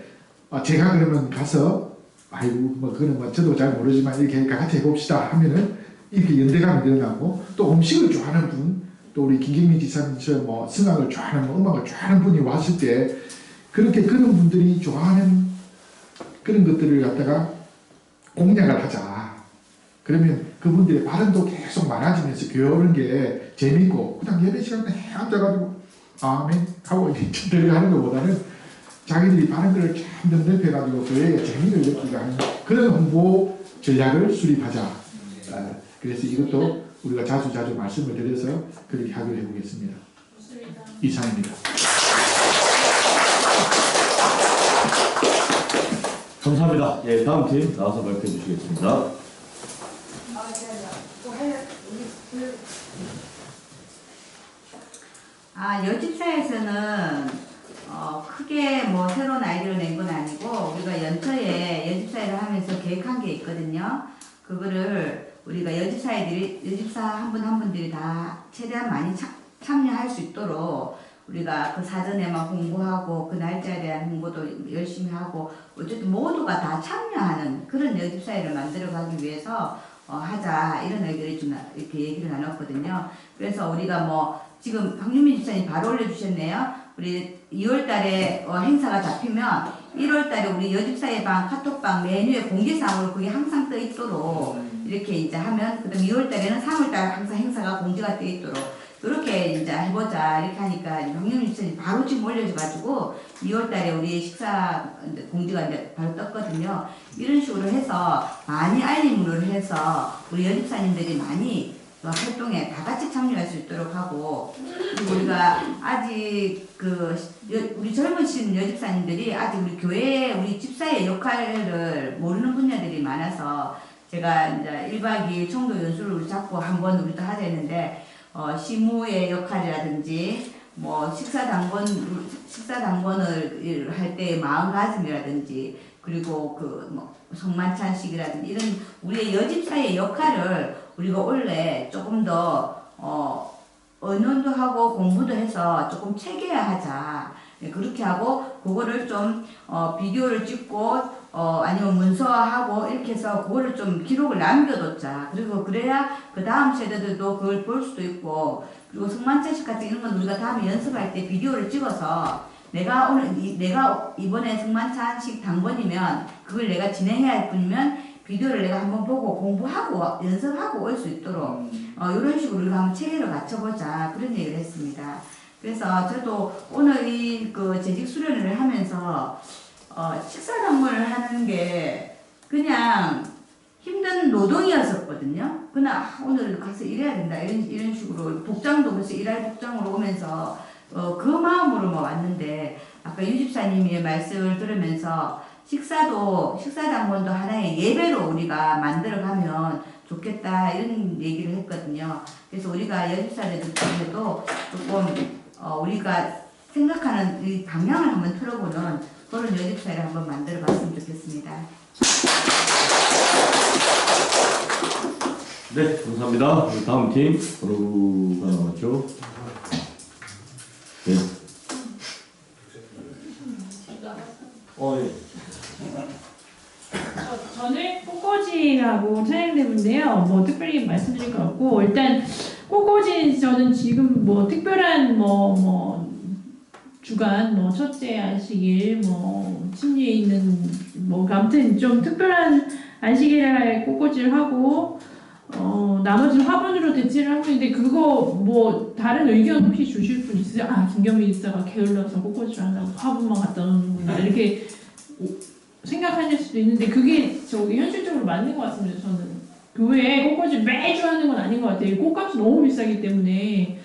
제가 그러면 가서 아이고 뭐 그거는 뭐 저도 잘 모르지만 이렇게 같이 해봅시다 하면은 이렇게 연대감이 늘어나고, 또 음식을 좋아하는 분, 또 우리 김경민 지사님처럼 뭐 성악을 좋아하는 뭐 음악을 좋아하는 분이 왔을 때, 그렇게 그런 분들이 좋아하는 그런 것들을 갖다가 공략을 하자. 그러면 그분들의 발언도 계속 많아지면서 교회 오는 게 재밌고, 그냥 예배 시간에 앉아가지고 아멘 하고 이렇게 들어가는 것보다는 자기들이 발언들을 참 넓혀가지고 교회에 재미를 느끼게 하는 그런 홍보 전략을 수립하자. 그래서 이것도 우리가 자주 말씀을 드려서 그렇게 하기로 해보겠습니다. 좋습니다. 이상입니다. 감사합니다. 예, 다음 팀 나와서 발표해 주시겠습니다. 여집사에서는 크게 뭐 새로운 아이디어를 낸 건 아니고, 우리가 연초에 여집사회를 하면서 계획한 게 있거든요. 그거를 우리가 여집사 한 분 한 분들이 다 최대한 많이 참여할 수 있도록 우리가 그 사전에 막 홍보하고 그 날짜에 대한 홍보도 열심히 하고, 어쨌든 모두가 다 참여하는 그런 여집사회를 만들어가기 위해서 하자, 이런 의견을 좀 이렇게 얘기를 나눴거든요. 그래서 우리가 뭐 지금 박윤민 집사님 바로 올려주셨네요. 우리 2월달에 행사가 잡히면 1월달에 우리 여집사회 방 카톡방 메뉴에 공지사항으로 그게 항상 떠 있도록 이렇게 이제 하면, 그다음 2월달에는 3월달 항상 행사가 공지가 떠 있도록 그렇게 이제 해보자, 이렇게 하니까 박윤민 집사님 바로 지금 올려줘가지고 2월달에 우리 식사 공지가 이제 바로 떴거든요. 이런 식으로 해서 많이 알림으로 해서 우리 여집사님들이 많이 활동에 다 같이 참여할 수 있도록 하고, 그리고 우리가 아직 우리 젊으신 여집사님들이 아직 우리 교회에 우리 집사의 역할을 모르는 분야들이 많아서, 제가 이제 1박 2일 총도 연수를 우리 잡고 한번 우리도 하자 했는데, 시무의 역할이라든지 뭐 식사당번을 할 때의 마음가짐이라든지, 그리고 뭐 성만찬식이라든지 이런 우리의 여집사의 역할을 우리가 원래 조금 더 언론도 하고 공부도 해서 조금 체계화하자. 그렇게 하고 그거를 좀 비디오를 찍고 아니면 문서화하고 이렇게 해서 그거를 좀 기록을 남겨뒀자. 그리고 그래야 그 다음 세대들도 그걸 볼 수도 있고, 그리고 성만찬식 같은 이런 건 우리가 다음에 연습할 때 비디오를 찍어서 내가 이번에 성만찬식 당번이면 그걸 내가 진행해야 할 뿐이면 비디오를 내가 한번 보고 공부하고 연습하고 올 수 있도록 이런 식으로 우리가 한번 체계를 갖춰보자, 그런 얘기를 했습니다. 그래서 저도 오늘 이 재직 수련회를 하면서 식사당번을 하는 게 그냥 힘든 노동이었었거든요. 그냥 오늘 가서 일해야 된다, 이런 식으로 복장도 벌써 일할 복장으로 오면서 그 마음으로만 왔는데, 아까 윤 집사님의 말씀을 들으면서 식사당번도 하나의 예배로 우리가 만들어가면 좋겠다 이런 얘기를 했거든요. 그래서 우리가 여집사들도 조금 우리가 생각하는 이 방향을 한번 틀어보는 그런 여집사를 한번 만들어봤으면 좋겠습니다. 네, 감사합니다. 다음 팀 누가 나왔죠? 네. 예. 저는 꽃꽂이라고 찬양대부인데요. 뭐 특별히 말씀드릴 거 없고 일단 꽃꽂이 저는 지금 뭐 특별한 뭐 주간 뭐 첫째 안식일 뭐 침례에 있는 뭐 아무튼 좀 특별한 안식일에 꽃꽂이를 하고 나머지는 화분으로 대체를 하고 있는데 그거 뭐 다른 의견 혹시 주실 분 있으세요? 아 김경미 집사가 게을러서 꽃꽂이를 한다고 화분만 갖다 놓는구나 이렇게 생각하실 수도 있는데 그게 저기 현실적으로 맞는 것 같습니다. 저는 교회에 꽃꽂이 매주 하는 건 아닌 것 같아요. 꽃값이 너무 비싸기 때문에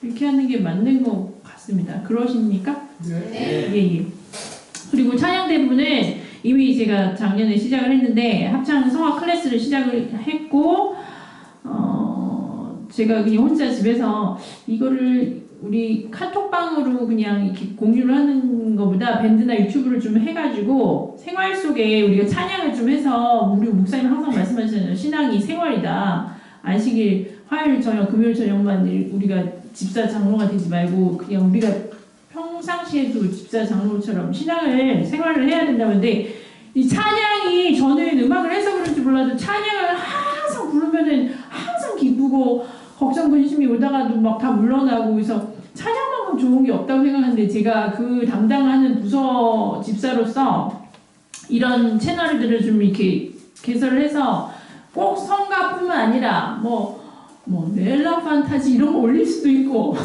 이렇게 하는 게 맞는 것 같습니다. 그러십니까? 네. 예. 그리고 찬양대부는 이미 제가 작년에 시작을 했는데 합창 성악 클래스를 시작을 했고 제가 그냥 혼자 집에서 이거를 우리 카톡방으로 그냥 이렇게 공유를 하는 것보다 밴드나 유튜브를 좀 해가지고 생활 속에 우리가 찬양을 좀 해서 우리 목사님 항상 말씀하시잖아요. 신앙이 생활이다. 안식일, 화요일 저녁, 금요일 저녁만 우리가 집사 장로가 되지 말고 그냥 우리가 평상시에도 집사 장로처럼 신앙을 생활을 해야 된다고 하는데 이 찬양이 저는 음악을 해서 그런지 몰라도 찬양을 항상 부르면은 항상 기쁘고 걱정 근심이 오다가도 막 다 물러나고 그래서 찬양만큼 좋은 게 없다고 생각하는데 제가 그 담당하는 부서 집사로서 이런 채널들을 좀 이렇게 개설을 해서 꼭 성가뿐만 아니라 뭐 넬라 판타지 이런 거 올릴 수도 있고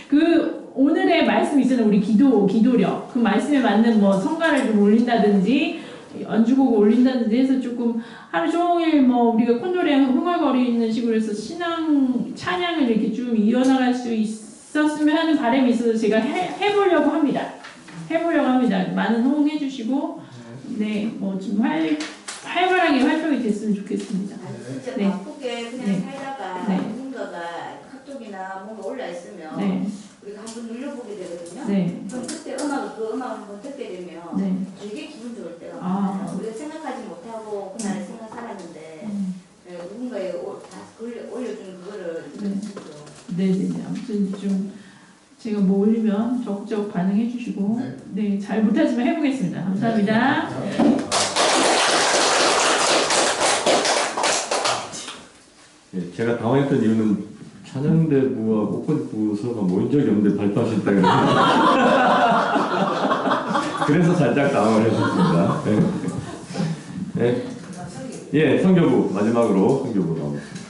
그 오늘의 말씀이 있잖아요. 우리 기도력 그 말씀에 맞는 뭐 성가를 좀 올린다든지 연주곡을 올린다든지 해서 조금 하루 종일 뭐 우리가 콧노래 흥얼거리는 식으로 해서 신앙 찬양을 이렇게 좀 이어나갈 수 있었으면 하는 바람이 있어서 제가 해보려고 합니다. 많은 호응해 주시고 네 뭐 좀 활발하게 활동이 됐으면 좋겠습니다. 진짜 네. 바쁘게 그냥 네. 살다가 네. 누군가가 카톡이나 뭔가 올라 있으면 네. 우리가 한번 눌러보게 되거든요. 네. 그럼 그때 그 음악을 한번 듣게 되면 네. 되게 기분 좋을 때가 아. 많아요. 우리가 생각하지 못하고 그날 생각 살았는데 누군가에 올려준 그거를 듣죠. 네네네. 아무튼 좀 제가 뭐 올리면 적극적 반응해 주시고 네, 잘 못하지만 해보겠습니다. 감사합니다. 예, 제가 당황했던 이유는 찬양대부와 꽃꽂이부서가 모인 적이 없는데 발표하실 때 그래서 살짝 당황을 했었습니다. 예, 성교부 마지막으로 성교부 나오겠습니다.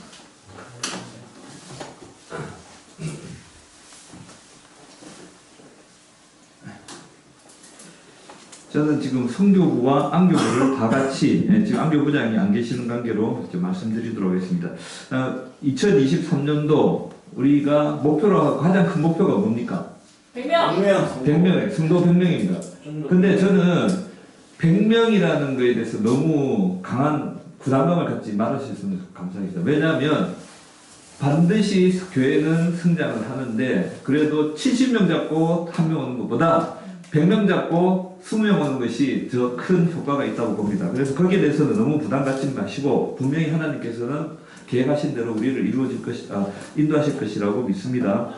저는 지금 성교부와 안교부를 다 같이 지금 안교부장이 안 계시는 관계로 좀 말씀드리도록 하겠습니다. 2023년도 우리가 목표로 하고 가장 큰 목표가 뭡니까? 100명, 성도 100명입니다. 근데 저는 100명이라는 거에 대해서 너무 강한 부담감을 갖지 말으셨으면 감사하겠습니다. 왜냐하면 반드시 교회는 성장을 하는데 그래도 70명 잡고 1명 오는 것보다 100명 잡고 20명 오는 것이 더 큰 효과가 있다고 봅니다. 그래서 거기에 대해서는 너무 부담 갖지 마시고 분명히 하나님께서는 계획하신 대로 우리를 인도하실 것이라고 믿습니다.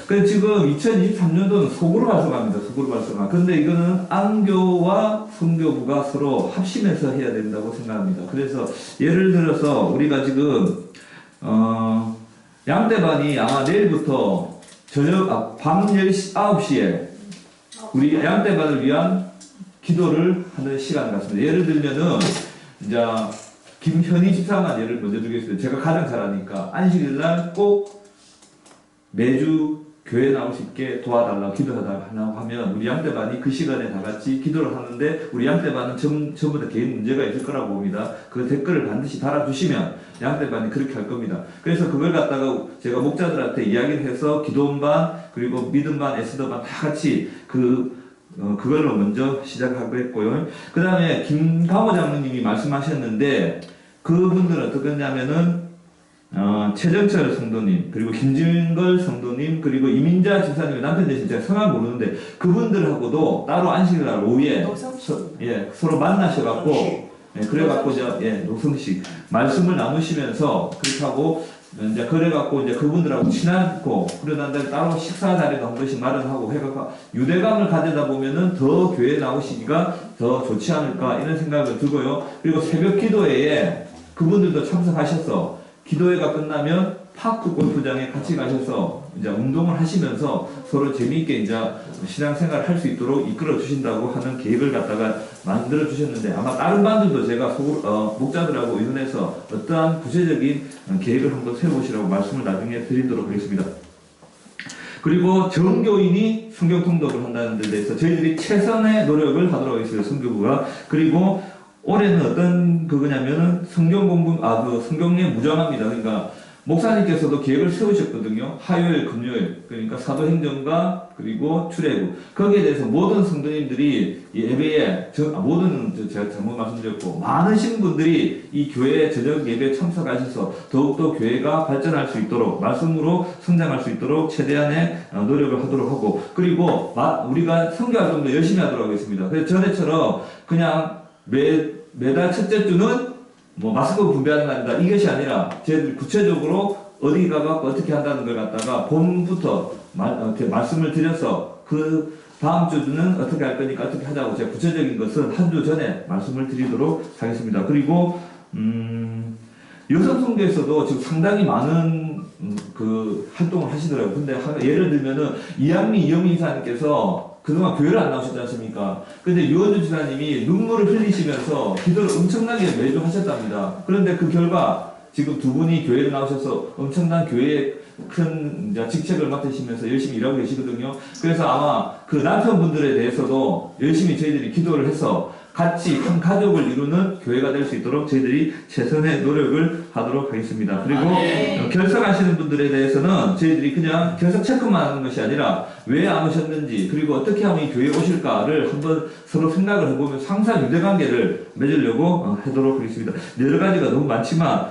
그래서 지금 2023년도는 속으로 발송합니다. 속으로 발송합니다. 그런데 이거는 안교와 성교부가 서로 합심해서 해야 된다고 생각합니다. 그래서 예를 들어서 우리가 지금 양대반이 아마 내일부터 밤 9시에 우리 양대반을 위한 기도를 하는 시간 같습니다. 예를 들면은 이제 김현희 집사만 예를 먼저 드리겠습니다. 제가 가장 잘 아니까 안식일날 꼭 매주 교회 나올 수 있게 도와달라고 기도하라고 하면 우리 양대반이 그 시간에 다 같이 기도를 하는데 우리 양대반은 전부 다 개인 문제가 있을 거라고 봅니다. 그 댓글을 반드시 달아주시면 양대반이 그렇게 할 겁니다. 그래서 그걸 갖다가 제가 목자들한테 이야기를 해서 기도원 반 그리고 믿음 반, 에스더 반 다 같이 그 그걸로 먼저 시작하겠고요. 그 다음에 김강호 장로님이 말씀하셨는데 그분들은 어떻게 했냐면은 최정철 성도님, 그리고 김진걸 성도님, 그리고 이민자 집사님의 남편 대신 제가 성함 모르는데 그분들하고도 따로 안식일 날 오후에 서로 만나셔갖고 그래갖고 노성식 말씀을 나누시면서 그렇게 하고 이제 그래갖고 이제 그분들하고 친하고 그러다 따로 식사 자리도 한 번씩 마련하고 해갖고 유대감을 가지다 보면은 더 교회 나오시기가 더 좋지 않을까 이런 생각을 들고요. 그리고 새벽 기도회에 그분들도 참석하셔서 기도회가 끝나면 파크 골프장에 같이 가셔서 이제 운동을 하시면서 서로 재미있게 이제 신앙생활을 할 수 있도록 이끌어 주신다고 하는 계획을 갖다가 만들어 주셨는데 아마 다른 반들도 제가 목자들하고 의논해서 어떠한 구체적인 계획을 한번 세워보시라고 말씀을 나중에 드리도록 하겠습니다. 그리고 정교인이 성경 통독을 한다는 데 대해서 저희들이 최선의 노력을 하도록 하겠습니다. 성교부가. 그리고 올해는 어떤 그거냐면은 성경 공부, 성경에 무장합니다. 그러니까 목사님께서도 계획을 세우셨거든요. 화요일, 금요일. 그러니까 사도행전과 그리고 출애굽. 거기에 대해서 모든 성도님들이 예배에, 모든, 제가 잘못 말씀드렸고, 많으신 분들이 이 교회 저녁 예배에 참석하셔서 더욱더 교회가 발전할 수 있도록, 말씀으로 성장할 수 있도록 최대한의 노력을 하도록 하고, 그리고 우리가 선교활동도 열심히 하도록 하겠습니다. 그래서 전에처럼 그냥 매달 첫째 주는 마스크 분배하는 날이다. 이것이 아니라 저희들이 구체적으로 어디 가서 어떻게 한다는 걸 갖다가 봄부터 말씀을 드려서 그 다음 주는 어떻게 할 거니까 어떻게 하자고 제가 구체적인 것은 한 주 전에 말씀을 드리도록 하겠습니다. 그리고 여성 선교에서도 지금 상당히 많은 그 활동을 하시더라고요. 근데 예를 들면은 이영미 이사님께서 그동안 교회를 안 나오셨지 않습니까? 근데 유원주 지사님이 눈물을 흘리시면서 기도를 엄청나게 매주 하셨답니다. 그런데 그 결과 지금 두 분이 교회를 나오셔서 엄청난 교회의 큰 직책을 맡으시면서 열심히 일하고 계시거든요. 그래서 아마 그 남편분들에 대해서도 열심히 저희들이 기도를 해서 같이 한 가족을 이루는 교회가 될 수 있도록 저희들이 최선의 노력을 하도록 하겠습니다. 그리고 결석하시는 분들에 대해서는 저희들이 그냥 결석 체크만 하는 것이 아니라 왜 안 오셨는지 그리고 어떻게 하면 이 교회에 오실까를 한번 서로 생각을 해보면서 항상 유대관계를 맺으려고 하도록 하겠습니다. 여러 가지가 너무 많지만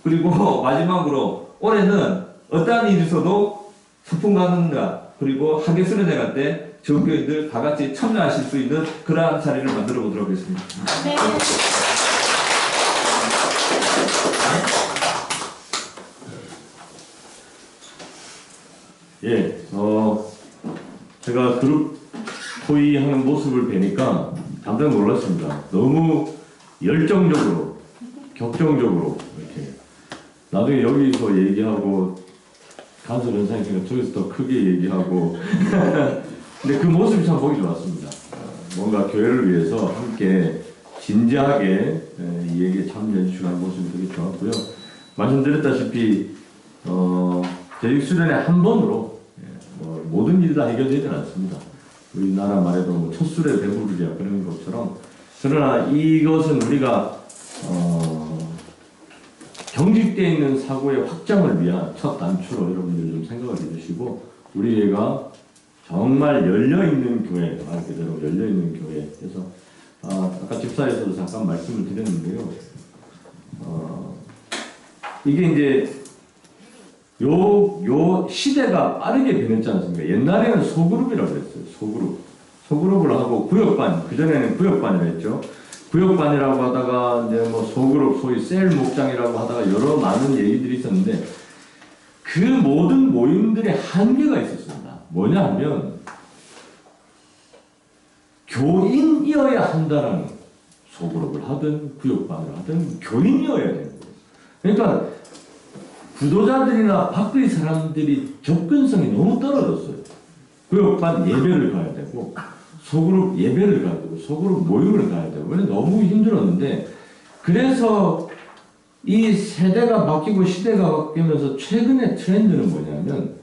그리고 마지막으로 올해는 어떠한 일이 있어도 소풍 가는 날 그리고 학예수련회 갈 때 전교인들 다 같이 참여하실 수 있는 그러한 자리를 만들어 보도록 하겠습니다. 네. 예, 제가 그룹 토의하는 모습을 뵈니까 깜짝 놀랐습니다. 너무 열정적으로, 격정적으로 이렇게 나중에 여기서 얘기하고 간섭 현상이니까 저기서 더 크게 얘기하고 근데 그 모습이 참 보기 좋았습니다. 뭔가 교회를 위해서 함께 진지하게 이 얘기에 참여해 주시는 모습이 되게 좋았고요. 말씀드렸다시피 재직수련회 한 번으로 모든 일이 다 해결되지는 않습니다. 우리나라 말에도 첫 술에 배부르자 그런 것처럼 그러나 이것은 우리가 경직되어 있는 사고의 확장을 위한 첫 단추로 여러분들 좀 생각을 해주시고 우리가 정말 열려있는 교회, 말 그대로 열려있는 교회. 그래서 아까 집사에서도 잠깐 말씀을 드렸는데요. 이게 이제 요 시대가 빠르게 변했지 않습니까? 옛날에는 소그룹이라고 했어요. 소그룹을 하고 구역반, 그전에는 구역반이라고 했죠. 구역반이라고 하다가 이제 소그룹, 소위 셀 목장이라고 하다가 여러 많은 얘기들이 있었는데 그 모든 모임들의 한계가 있었습니다. 뭐냐 하면 교인이어야 한다는 소그룹을 하든 구역반을 하든 교인이어야 되는 거예요. 그러니까 구도자들이나 밖의 사람들이 접근성이 너무 떨어졌어요. 구역반 예배를 가야 되고 소그룹 예배를 가야 되고 소그룹 모임을 가야 되고 너무 힘들었는데 그래서 이 세대가 바뀌고 시대가 바뀌면서 최근의 트렌드는 뭐냐면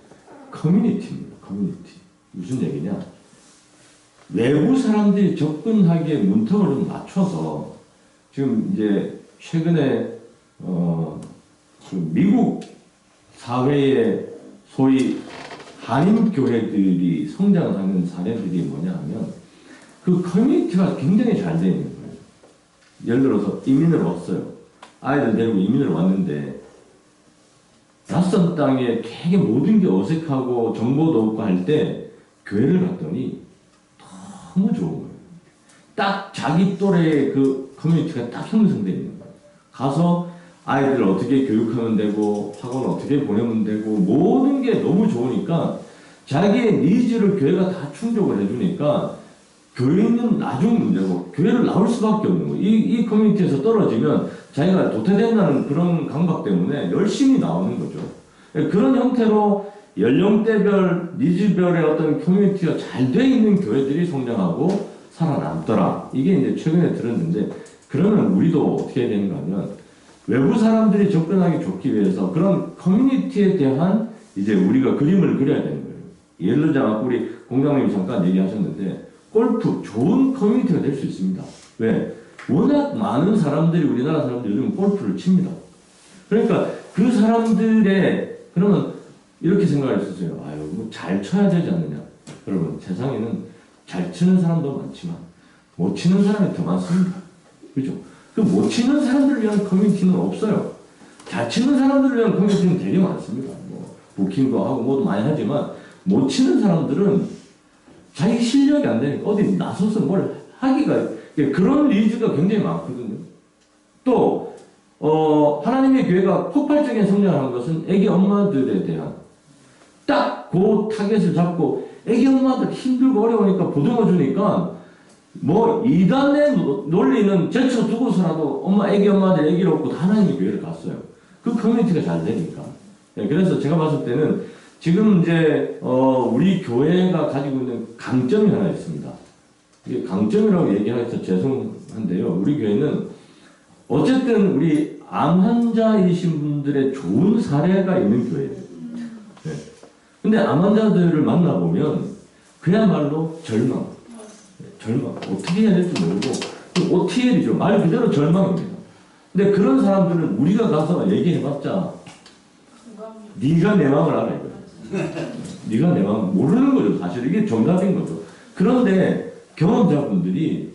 커뮤니티입니다. 커뮤니티. 무슨 얘기냐? 외부 사람들이 접근하기에 문턱을 좀 낮춰서 지금 이제 최근에 그 미국 사회의 소위 한인 교회들이 성장하는 사례들이 뭐냐 하면 그 커뮤니티가 굉장히 잘 되어 있는 거예요. 예를 들어서 이민을 왔어요. 아이들 데리고 이민을 왔는데 낯선 땅에 되게 모든 게 어색하고 정보도 없고 할 때 교회를 갔더니 너무 좋은 거예요. 딱 자기 또래의 그 커뮤니티가 딱 형성되어 있는 거예요. 가서 아이들을 어떻게 교육하면 되고 학원 어떻게 보내면 되고 모든 게 너무 좋으니까 자기의 니즈를 교회가 다 충족을 해주니까 교회는 나중 문제고 교회를 나올 수밖에 없는 거예요. 이 커뮤니티에서 떨어지면 자기가 도태된다는 그런 감각 때문에 열심히 나오는 거죠. 그런 형태로 연령대별, 니즈별의 어떤 커뮤니티가 잘 돼 있는 교회들이 성장하고 살아남더라. 이게 이제 최근에 들었는데, 그러면 우리도 어떻게 해야 되는가 하면 외부 사람들이 접근하기 좋기 위해서 그런 커뮤니티에 대한 이제 우리가 그림을 그려야 되는 거예요. 예를 들자 아까 우리 공장님이 잠깐 얘기하셨는데 골프 좋은 커뮤니티가 될 수 있습니다. 왜? 워낙 많은 사람들이 우리나라 사람들이 요즘 골프를 칩니다. 그러니까 그 사람들의 그러면 이렇게 생각할 수 있어요. 아유 뭐 잘 쳐야 되지 않느냐. 여러분 세상에는 잘 치는 사람도 많지만 못 치는 사람이 더 많습니다. 그죠? 그 못 치는 사람들을 위한 커뮤니티는 없어요. 잘 치는 사람들을 위한 커뮤니티는 되게 많습니다. 뭐 부킹도 하고 뭐도 많이 하지만 못 치는 사람들은 자기 실력이 안 되니까 어디 나서서 뭘 하기가 그런 니즈가 굉장히 많거든요. 또 하나님의 교회가 폭발적인 성장하는 것은 애기 엄마들에 대한 딱 그 타겟을 잡고 애기 엄마들 힘들고 어려우니까 보듬어 주니까 뭐 이단의 논리는 제쳐두고서라도 애기 엄마들 애기를 얻고 하나님의 교회를 갔어요. 그 커뮤니티가 잘 되니까. 네, 그래서 제가 봤을 때는 지금 이제 우리 교회가 가지고 있는 강점이 하나 있습니다. 이게 강점이라고 얘기해서 죄송한데요. 우리 교회는 어쨌든 우리 암 환자이신 분들의 좋은 사례가 있는 교회예요. 네. 근데 암 환자들을 만나보면 그야말로 절망. 어떻게 해야 될지 모르고 그 OTL이죠. 말 그대로 절망입니다. 근데 그런 사람들은 우리가 가서 얘기해봤자 네가 내 마음을 알아 이거예요. 네가 내 마음 모르는 거죠. 사실 이게 정답인 거죠. 그런데 경험자분들이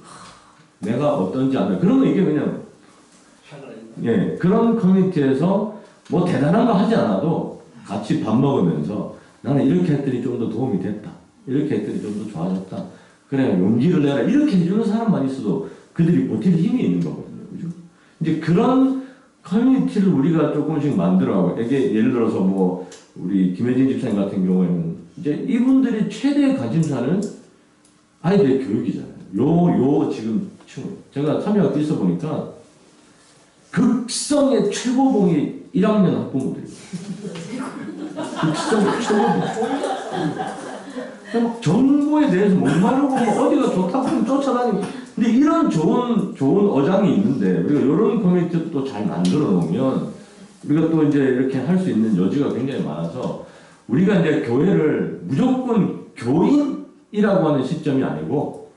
내가 어떤지 알아. 그러면 이게 그냥 예 그런 커뮤니티에서 뭐 대단한 거 하지 않아도 같이 밥 먹으면서 나는 이렇게 했더니 좀 더 도움이 됐다. 이렇게 했더니 좀 더 좋아졌다. 그래 용기를 내라. 이렇게 해주는 사람만 있어도 그들이 버틸 힘이 있는 거거든요. 그죠? 이제 그런 커뮤니티를 우리가 조금씩 만들어가고 이게 예를 들어서 뭐 우리 김혜진 집사님 같은 경우에는 이제 이분들이 최대 관심사는 아이들의 교육이잖아요. 요 지금 제가 참여학교 있어 보니까 극성의 최고봉이 1학년 학부모들이에요. 극성의 최고봉. 정보에 대해서 목마르고 뭐 어디가 좋다고 하면 쫓아다니고 근데 이런 좋은 어장이 있는데 우리가 이런 커뮤니티도 또 잘 만들어 놓으면 우리가 또 이제 이렇게 할 수 있는 여지가 굉장히 많아서 우리가 이제 교회를 무조건 교인이라고 하는 시점이 아니고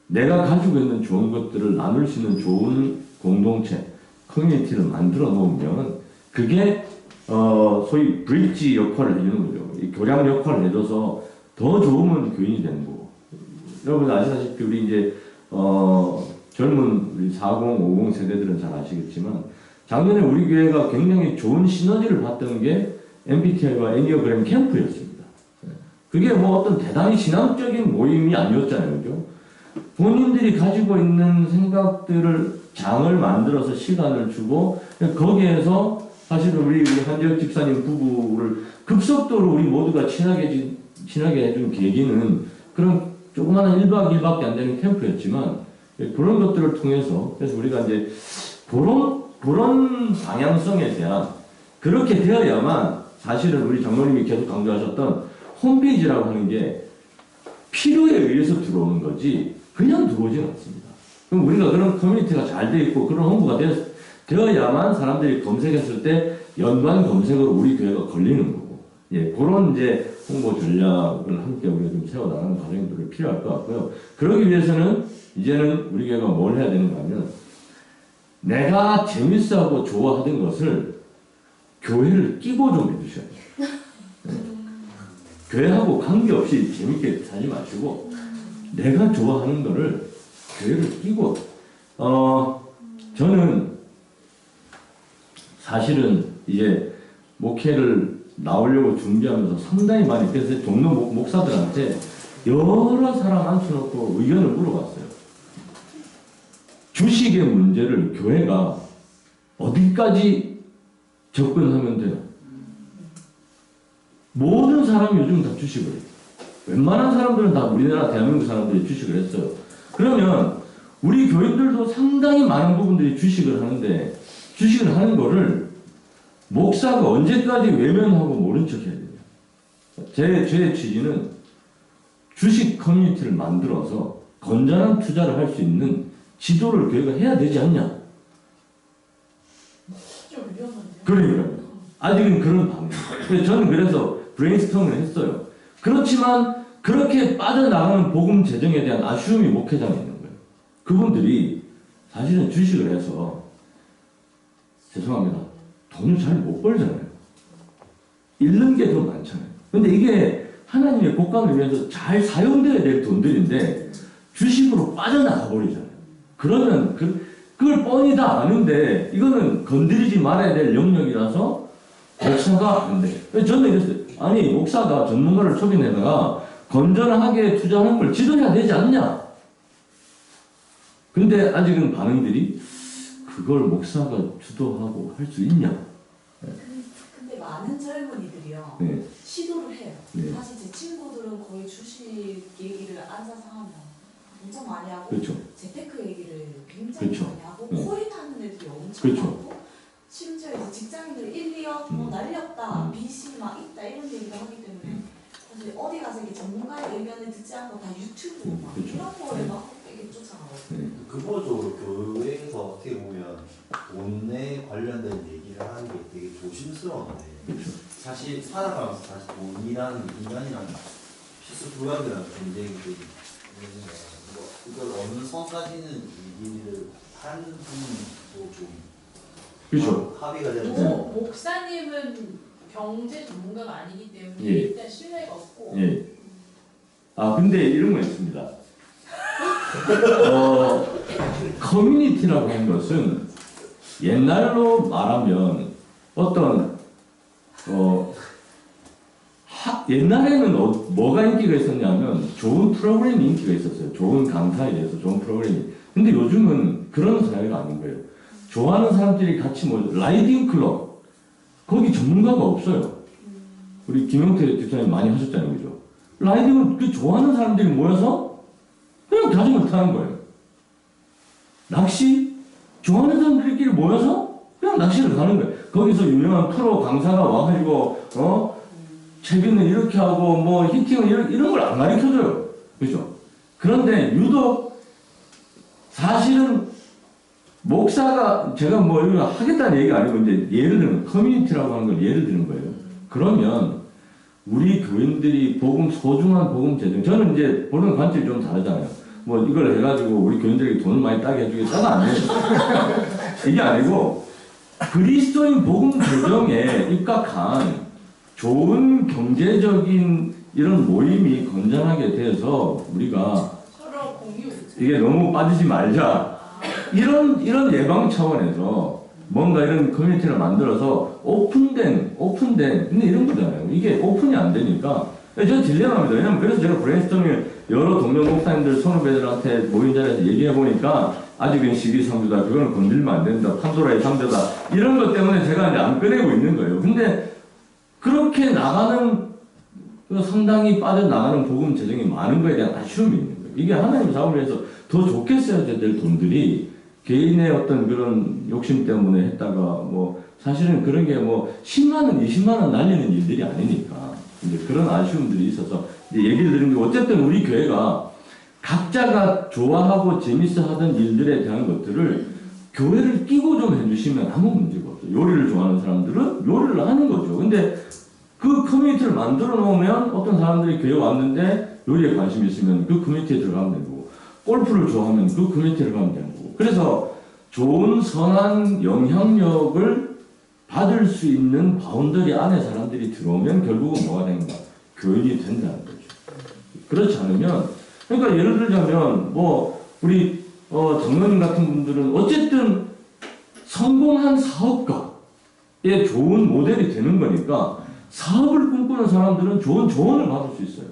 내가 가지고 있는 좋은 것들을 나눌 수 있는 좋은 공동체, 커뮤니티를 만들어 놓으면 그게 소위 브릿지 역할을 해주는 거죠. 이 교량 역할을 해줘서 더 좋으면 교인이 되는 거고. 여러분 아시다시피 우리 이제 젊은 우리 40, 50 세대들은 잘 아시겠지만 작년에 우리 교회가 굉장히 좋은 시너지를 봤던 게 MBTI와 애니어그램 캠프였습니다. 그게 뭐 어떤 대단히 신앙적인 모임이 아니었잖아요. 그죠? 본인들이 가지고 있는 생각들을 장을 만들어서 시간을 주고 거기에서 사실은 우리 한지혁 집사님 부부를 급속도로 우리 모두가 친하게 해준 계기는 그런 조그마한 1박 2일밖에 안 되는 캠프였지만 그런 것들을 통해서 그래서 우리가 이제 그런 방향성에 대한 그렇게 되어야만 사실은 우리 장로님이 계속 강조하셨던 홈페이지라고 하는 게 필요에 의해서 들어오는 거지 그냥 들어오지는 않습니다. 그럼 우리가 그런 커뮤니티가 잘 돼 있고 그런 홍보가 되어야만 사람들이 검색했을 때 연관 검색으로 우리 교회가 걸리는 거고 예, 그런 이제 홍보 전략을 함께 우리가 좀 세워나가는 과정들이 필요할 것 같고요. 그러기 위해서는 이제는 우리 교회가 뭘 해야 되는가 하면 내가 재밌어하고 좋아하던 것을 교회를 끼고 좀 해주셔야 돼요. 네. 교회하고 관계없이 재밌게 살지 마시고 내가 좋아하는 거를 교회를 끼고 저는 사실은 이제 목회를 나오려고 준비하면서 상당히 많이 그래서 종로 목사들한테 여러 사람 앉혀놓고 의견을 물어봤어요. 주식의 문제를 교회가 어디까지 접근하면 돼요? 모든 사람이 요즘 다 주식을 해요. 웬만한 사람들은 다 우리나라 대한민국 사람들이 주식을 했어요. 그러면 우리 교인들도 상당히 많은 부분들이 주식을 하는데 주식을 하는 거를 목사가 언제까지 외면하고 모른 척 해야 되냐. 제 취지는 주식 커뮤니티를 만들어서 건전한 투자를 할 수 있는 지도를 교회가 해야 되지 않냐. 좀 위험한데요. 그러니까요. 아직은 그런 방향이에요. 저는 그래서 브레인스토밍을 했어요. 그렇지만 그렇게 빠져나가는 복음 재정에 대한 아쉬움이 목회장에 있는 거예요. 그분들이 사실은 주식을 해서 죄송합니다. 돈을 잘 못 벌잖아요. 잃는 게 더 많잖아요. 근데 이게 하나님의 국강을 위해서 잘 사용되어야 될 돈들인데 주식으로 빠져나가 버리잖아요. 그러면 그걸 뻔히 다 아는데 이거는 건드리지 말아야 될 영역이라서 목사가 안 돼. 저는 이랬어요. 아니 목사가 전문가를 초빙해다가 건전하게 투자하는 걸 지도해야 되지 않냐. 근데 아직은 반응들이 그걸 목사가 주도하고 할 수 있냐. 근데 많은 젊은이들이요. 네. 시도를 해요. 네. 사실 제 친구들은 거의 주식 얘기를 앉아서 하면 엄청 많이 하고 그렇죠. 재테크 얘기를 굉장히 그렇죠. 많이 하고 네. 코인 하는 애들이 엄청 그렇죠. 많고 심지어 이제 직장인들 1, 2억 뭐 날렸다, 빚이 막 있다 이런 얘기도 하기 때문에 사실 어디 가서 이게 전문가의 의견을 듣지 않고 다 유튜브 막 그렇죠. 이런 거에 막 이게 쫓아가거든요. 근본적으로 교회에서 어떻게 보면 돈에 관련된 얘기를 하는 게 되게 조심스러운데 사실 살아가면서 사실 돈이라는 인간이라는 필수 부양이라는 존재이기 때문에 이걸 어느 선까지는 얘기를 하는 분도 좀 그렇죠. 합의가 되는 목사님은 경제 전문가가 아니기 때문에 예. 일단 신뢰가 없고 예. 아 근데 이런 거 있습니다. 커뮤니티라고 하는 것은 옛날로 말하면 어떤 옛날에는 뭐가 인기가 있었냐면 좋은 프로그램이 인기가 있었어요. 좋은 강사에 대해서 좋은 프로그램이. 근데 요즘은 그런 사회가 아닌 거예요. 좋아하는 사람들이 같이 라이딩 클럽 거기 전문가가 없어요. 우리 김용태 집사님 많이 하셨잖아요, 그죠? 라이딩은 그 좋아하는 사람들이 모여서 그냥 자전거 타는 거예요. 낚시 좋아하는 사람들끼리 모여서 그냥 낚시를 가는 거예요. 거기서 유명한 프로 강사가 와가지고 채비는 이렇게 하고 뭐 히팅은 이런 걸 안 가르쳐줘요. 그죠? 그런데 유독 사실은 목사가 제가 뭐 이거 하겠다는 얘기가 아니고 이제 예를 들면 커뮤니티라고 하는 걸 예를 드는 거예요. 그러면 우리 교인들이 소중한 복음 재정 저는 이제 보는 관점이 좀 다르잖아요. 뭐 이걸 해가지고 우리 교인들에게 돈을 많이 따게 해주겠다가 아니에요. 이게 아니고 그리스도인 복음 재정에 입각한 좋은 경제적인 이런 모임이 건전하게 돼서 우리가 서로 공유 이게 너무 빠지지 말자. 이런 예방 차원에서 뭔가 이런 커뮤니티를 만들어서 오픈된 근데 이런 거잖아요. 이게 오픈이 안 되니까 저 딜레마입니다. 왜냐면 그래서 제가 브레인스토밍을 여러 동료 목사님들 선후배들한테 모인 자리에서 얘기해 보니까 아직은 시기상조다. 그거는 건들면 안 된다. 판도라의 상자다. 이런 것 때문에 제가 이제 안 꺼내고 있는 거예요. 근데 그렇게 나가는 상당히 빠져나가는 복음 재정이 많은 거에 대한 아쉬움이 있는 거예요. 이게 하나님 사업을 위해서 더 좋게 써야 될 돈들이 개인의 어떤 그런 욕심 때문에 했다가 뭐 사실은 그런 게 뭐 10만원, 20만원 날리는 일들이 아니니까 이제 그런 아쉬움들이 있어서 이제 얘기를 드린 게 어쨌든 우리 교회가 각자가 좋아하고 재밌어 하던 일들에 대한 것들을 교회를 끼고 좀 해주시면 아무 문제가 없어요. 요리를 좋아하는 사람들은 요리를 하는 거죠. 근데 그 커뮤니티를 만들어 놓으면 어떤 사람들이 교회 왔는데 요리에 관심이 있으면 그 커뮤니티에 들어가면 되고 골프를 좋아하면 그 커뮤니티에 들어가면 되고 그래서 좋은 선한 영향력을 받을 수 있는 바운더리 안에 사람들이 들어오면 결국은 뭐가 되는가? 교인이 된다는 거죠. 그렇지 않으면 그러니까 예를 들자면 뭐 우리 장로님 같은 분들은 어쨌든 성공한 사업가의 좋은 모델이 되는 거니까 사업을 꿈꾸는 사람들은 좋은 조언을 받을 수 있어요.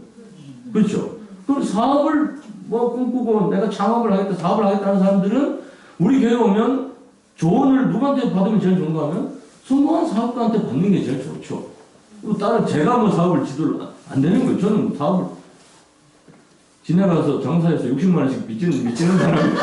그렇죠? 그럼 사업을 뭐 꿈꾸고 내가 창업을 하겠다, 사업을 하겠다 하는 사람들은 우리 교회 오면 조언을 누구한테 받으면 제일 좋은가 하면 성공한 사업가한테 받는 게 제일 좋죠. 다른 제가 뭐 사업을 지도를 안 되는 거예요. 저는 사업을 지나가서 장사해서 60만 원씩 빚지는 사람이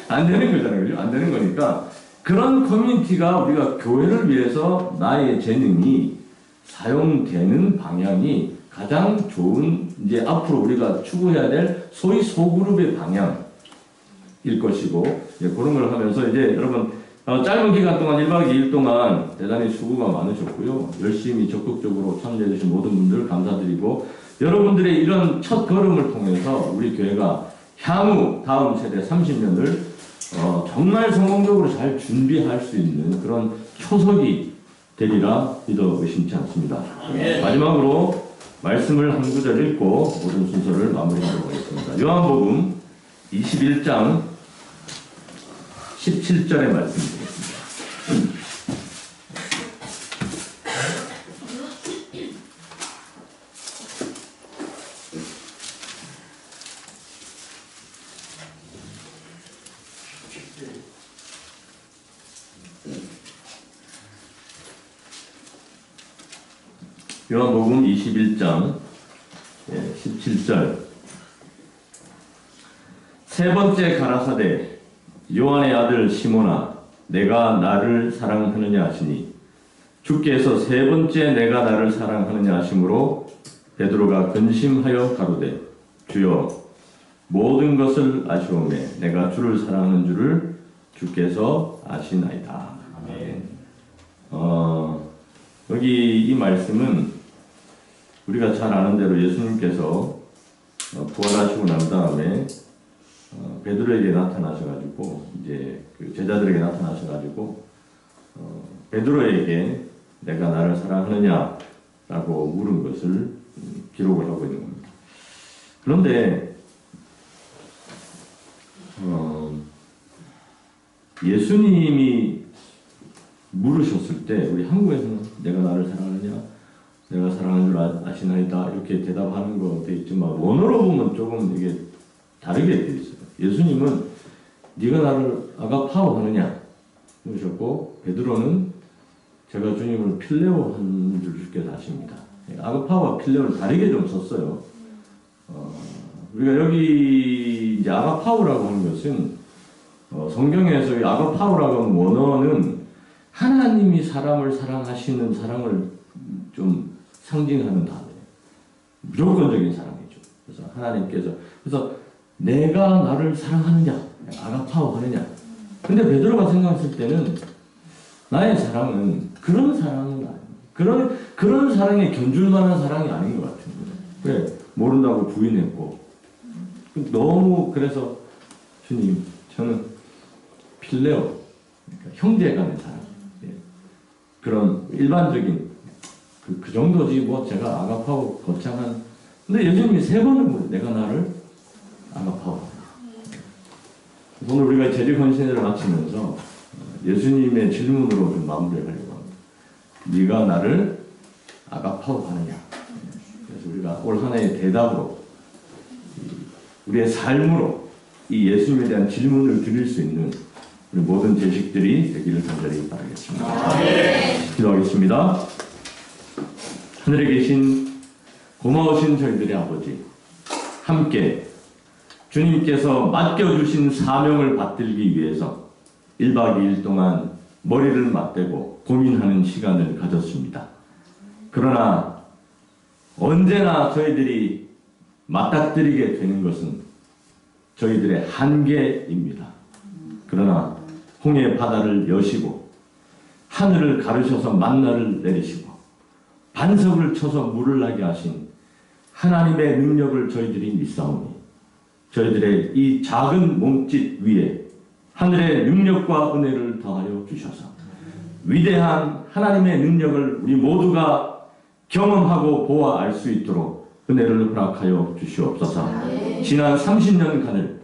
안 되는 거잖아요. 그죠? 안 되는 거니까 그런 커뮤니티가 우리가 교회를 위해서 나의 재능이 사용되는 방향이 가장 좋은 이제 앞으로 우리가 추구해야 될 소위 소그룹의 방향일 것이고 이제 그런 걸 하면서 이제 여러분 짧은 기간 동안 1박 2일 동안 대단히 수고가 많으셨고요. 열심히 적극적으로 참여해 주신 모든 분들 감사드리고 여러분들의 이런 첫 걸음을 통해서 우리 교회가 향후 다음 세대 30년을 정말 성공적으로 잘 준비할 수 있는 그런 초석이 되리라 믿어 의심치 않습니다. 마지막으로 말씀을 한 구절 읽고 모든 순서를 마무리하도록 하겠습니다. 요한복음 21장 17절의 말씀입니다. 요한복음 21장 17절 세 번째 가라사대 요한의 아들 시몬아 내가 나를 사랑하느냐 하시니 주께서 세 번째 내가 나를 사랑하느냐 하심으로 베드로가 근심하여 가로되 주여 모든 것을 아시오매 내가 주를 사랑하는 줄을 주께서 아시나이다. 여기 이 말씀은 우리가 잘 아는 대로 예수님께서 부활하시고 난 다음에 베드로에게 나타나셔가지고 이제 그 제자들에게 나타나셔가지고 베드로에게 내가 나를 사랑하느냐라고 물은 것을 기록을 하고 있는 겁니다. 그런데 예수님이 물으셨을 때 우리 한국에서는 내가 나를 사랑하느냐 내가 사랑하는 줄 아시나이다 이렇게 대답하는 거 돼 있지만 원어로 보면 조금 이게 다르게 되어 있어요. 예수님은 네가 나를 아가파오 하느냐 물으셨고 베드로는 제가 주님을 필레오 하는 줄 주께서 아십니다. 아가파오와 필레오를 다르게 좀 썼어요. 우리가 여기 이제 아가파오라고 하는 것은 성경에서 이 아가파오라고 하는 원어는 하나님이 사람을 사랑하시는 사랑을 좀 상징하는 단어예요. 무조건적인 사랑이죠. 그래서 하나님께서 그래서 내가 나를 사랑하느냐, 아가파오 하느냐. 근데 베드로가 생각했을 때는 나의 사랑은 그런 사랑은 아니에요. 그런 사랑에 견줄 만한 사랑이 아닌 것 같은 거예요. 왜? 모른다고 부인했고. 너무 그래서 주님, 저는 필레오, 그러니까 형제 간의 사랑. 그런 일반적인 그 정도지 뭐 제가 아가파오 거창한 근데 예수님이 세 번을 물어요. 내가 나를 아가파오. 오늘 우리가 재직 헌신회를 마치면서 예수님의 질문으로 좀 마무리를 하려고 합니다. 네가 나를 아가파오 하느냐. 그래서 우리가 올 한 해의 대답으로 우리의 삶으로 이 예수님에 대한 질문을 드릴 수 있는 우리 모든 재식들이 되기를 간절히 바라겠습니다. 기도하겠습니다. 하늘에 계신 고마우신 저희들의 아버지, 함께 주님께서 맡겨주신 사명을 받들기 위해서 1박 2일 동안 머리를 맞대고 고민하는 시간을 가졌습니다. 그러나 언제나 저희들이 맞닥뜨리게 되는 것은 저희들의 한계입니다. 그러나 홍해 바다를 여시고 하늘을 가르셔서 만나를 내리시고 반석을 쳐서 물을 나게 하신 하나님의 능력을 저희들이 믿사오니 저희들의 이 작은 몸짓 위에 하늘의 능력과 은혜를 더하여 주셔서 위대한 하나님의 능력을 우리 모두가 경험하고 보아 알 수 있도록 은혜를 허락하여 주시옵소서. 지난 30년간을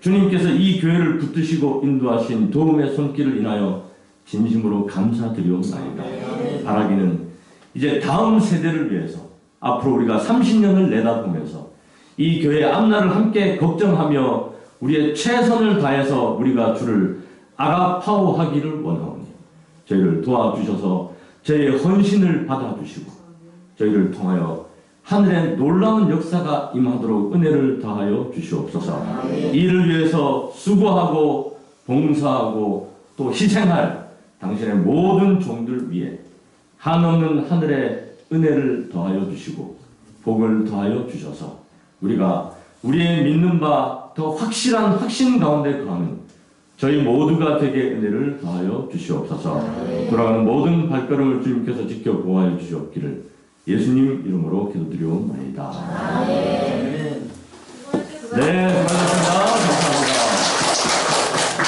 주님께서 이 교회를 붙드시고 인도하신 도움의 손길을 인하여 진심으로 감사드리옵나이다. 바라기는 이제 다음 세대를 위해서 앞으로 우리가 30년을 내다보면서 이 교회의 앞날을 함께 걱정하며 우리의 최선을 다해서 우리가 주를 아가파오하기를 원하오니 저희를 도와주셔서 저희의 헌신을 받아주시고 저희를 통하여 하늘의 놀라운 역사가 임하도록 은혜를 더하여 주시옵소서. 이를 위해서 수고하고 봉사하고 또 희생할 당신의 모든 종들 위해 한없는 하늘의 은혜를 더하여 주시고 복을 더하여 주셔서 우리가 우리의 믿는 바 더 확실한 확신 가운데 거하는 저희 모두가 되게 은혜를 더하여 주시옵소서. 돌아가는 모든 발걸음을 주님께서 지켜 보호하여 주시옵기를 예수님 이름으로 기도드리옵나이다. 네, 수고하셨습니다.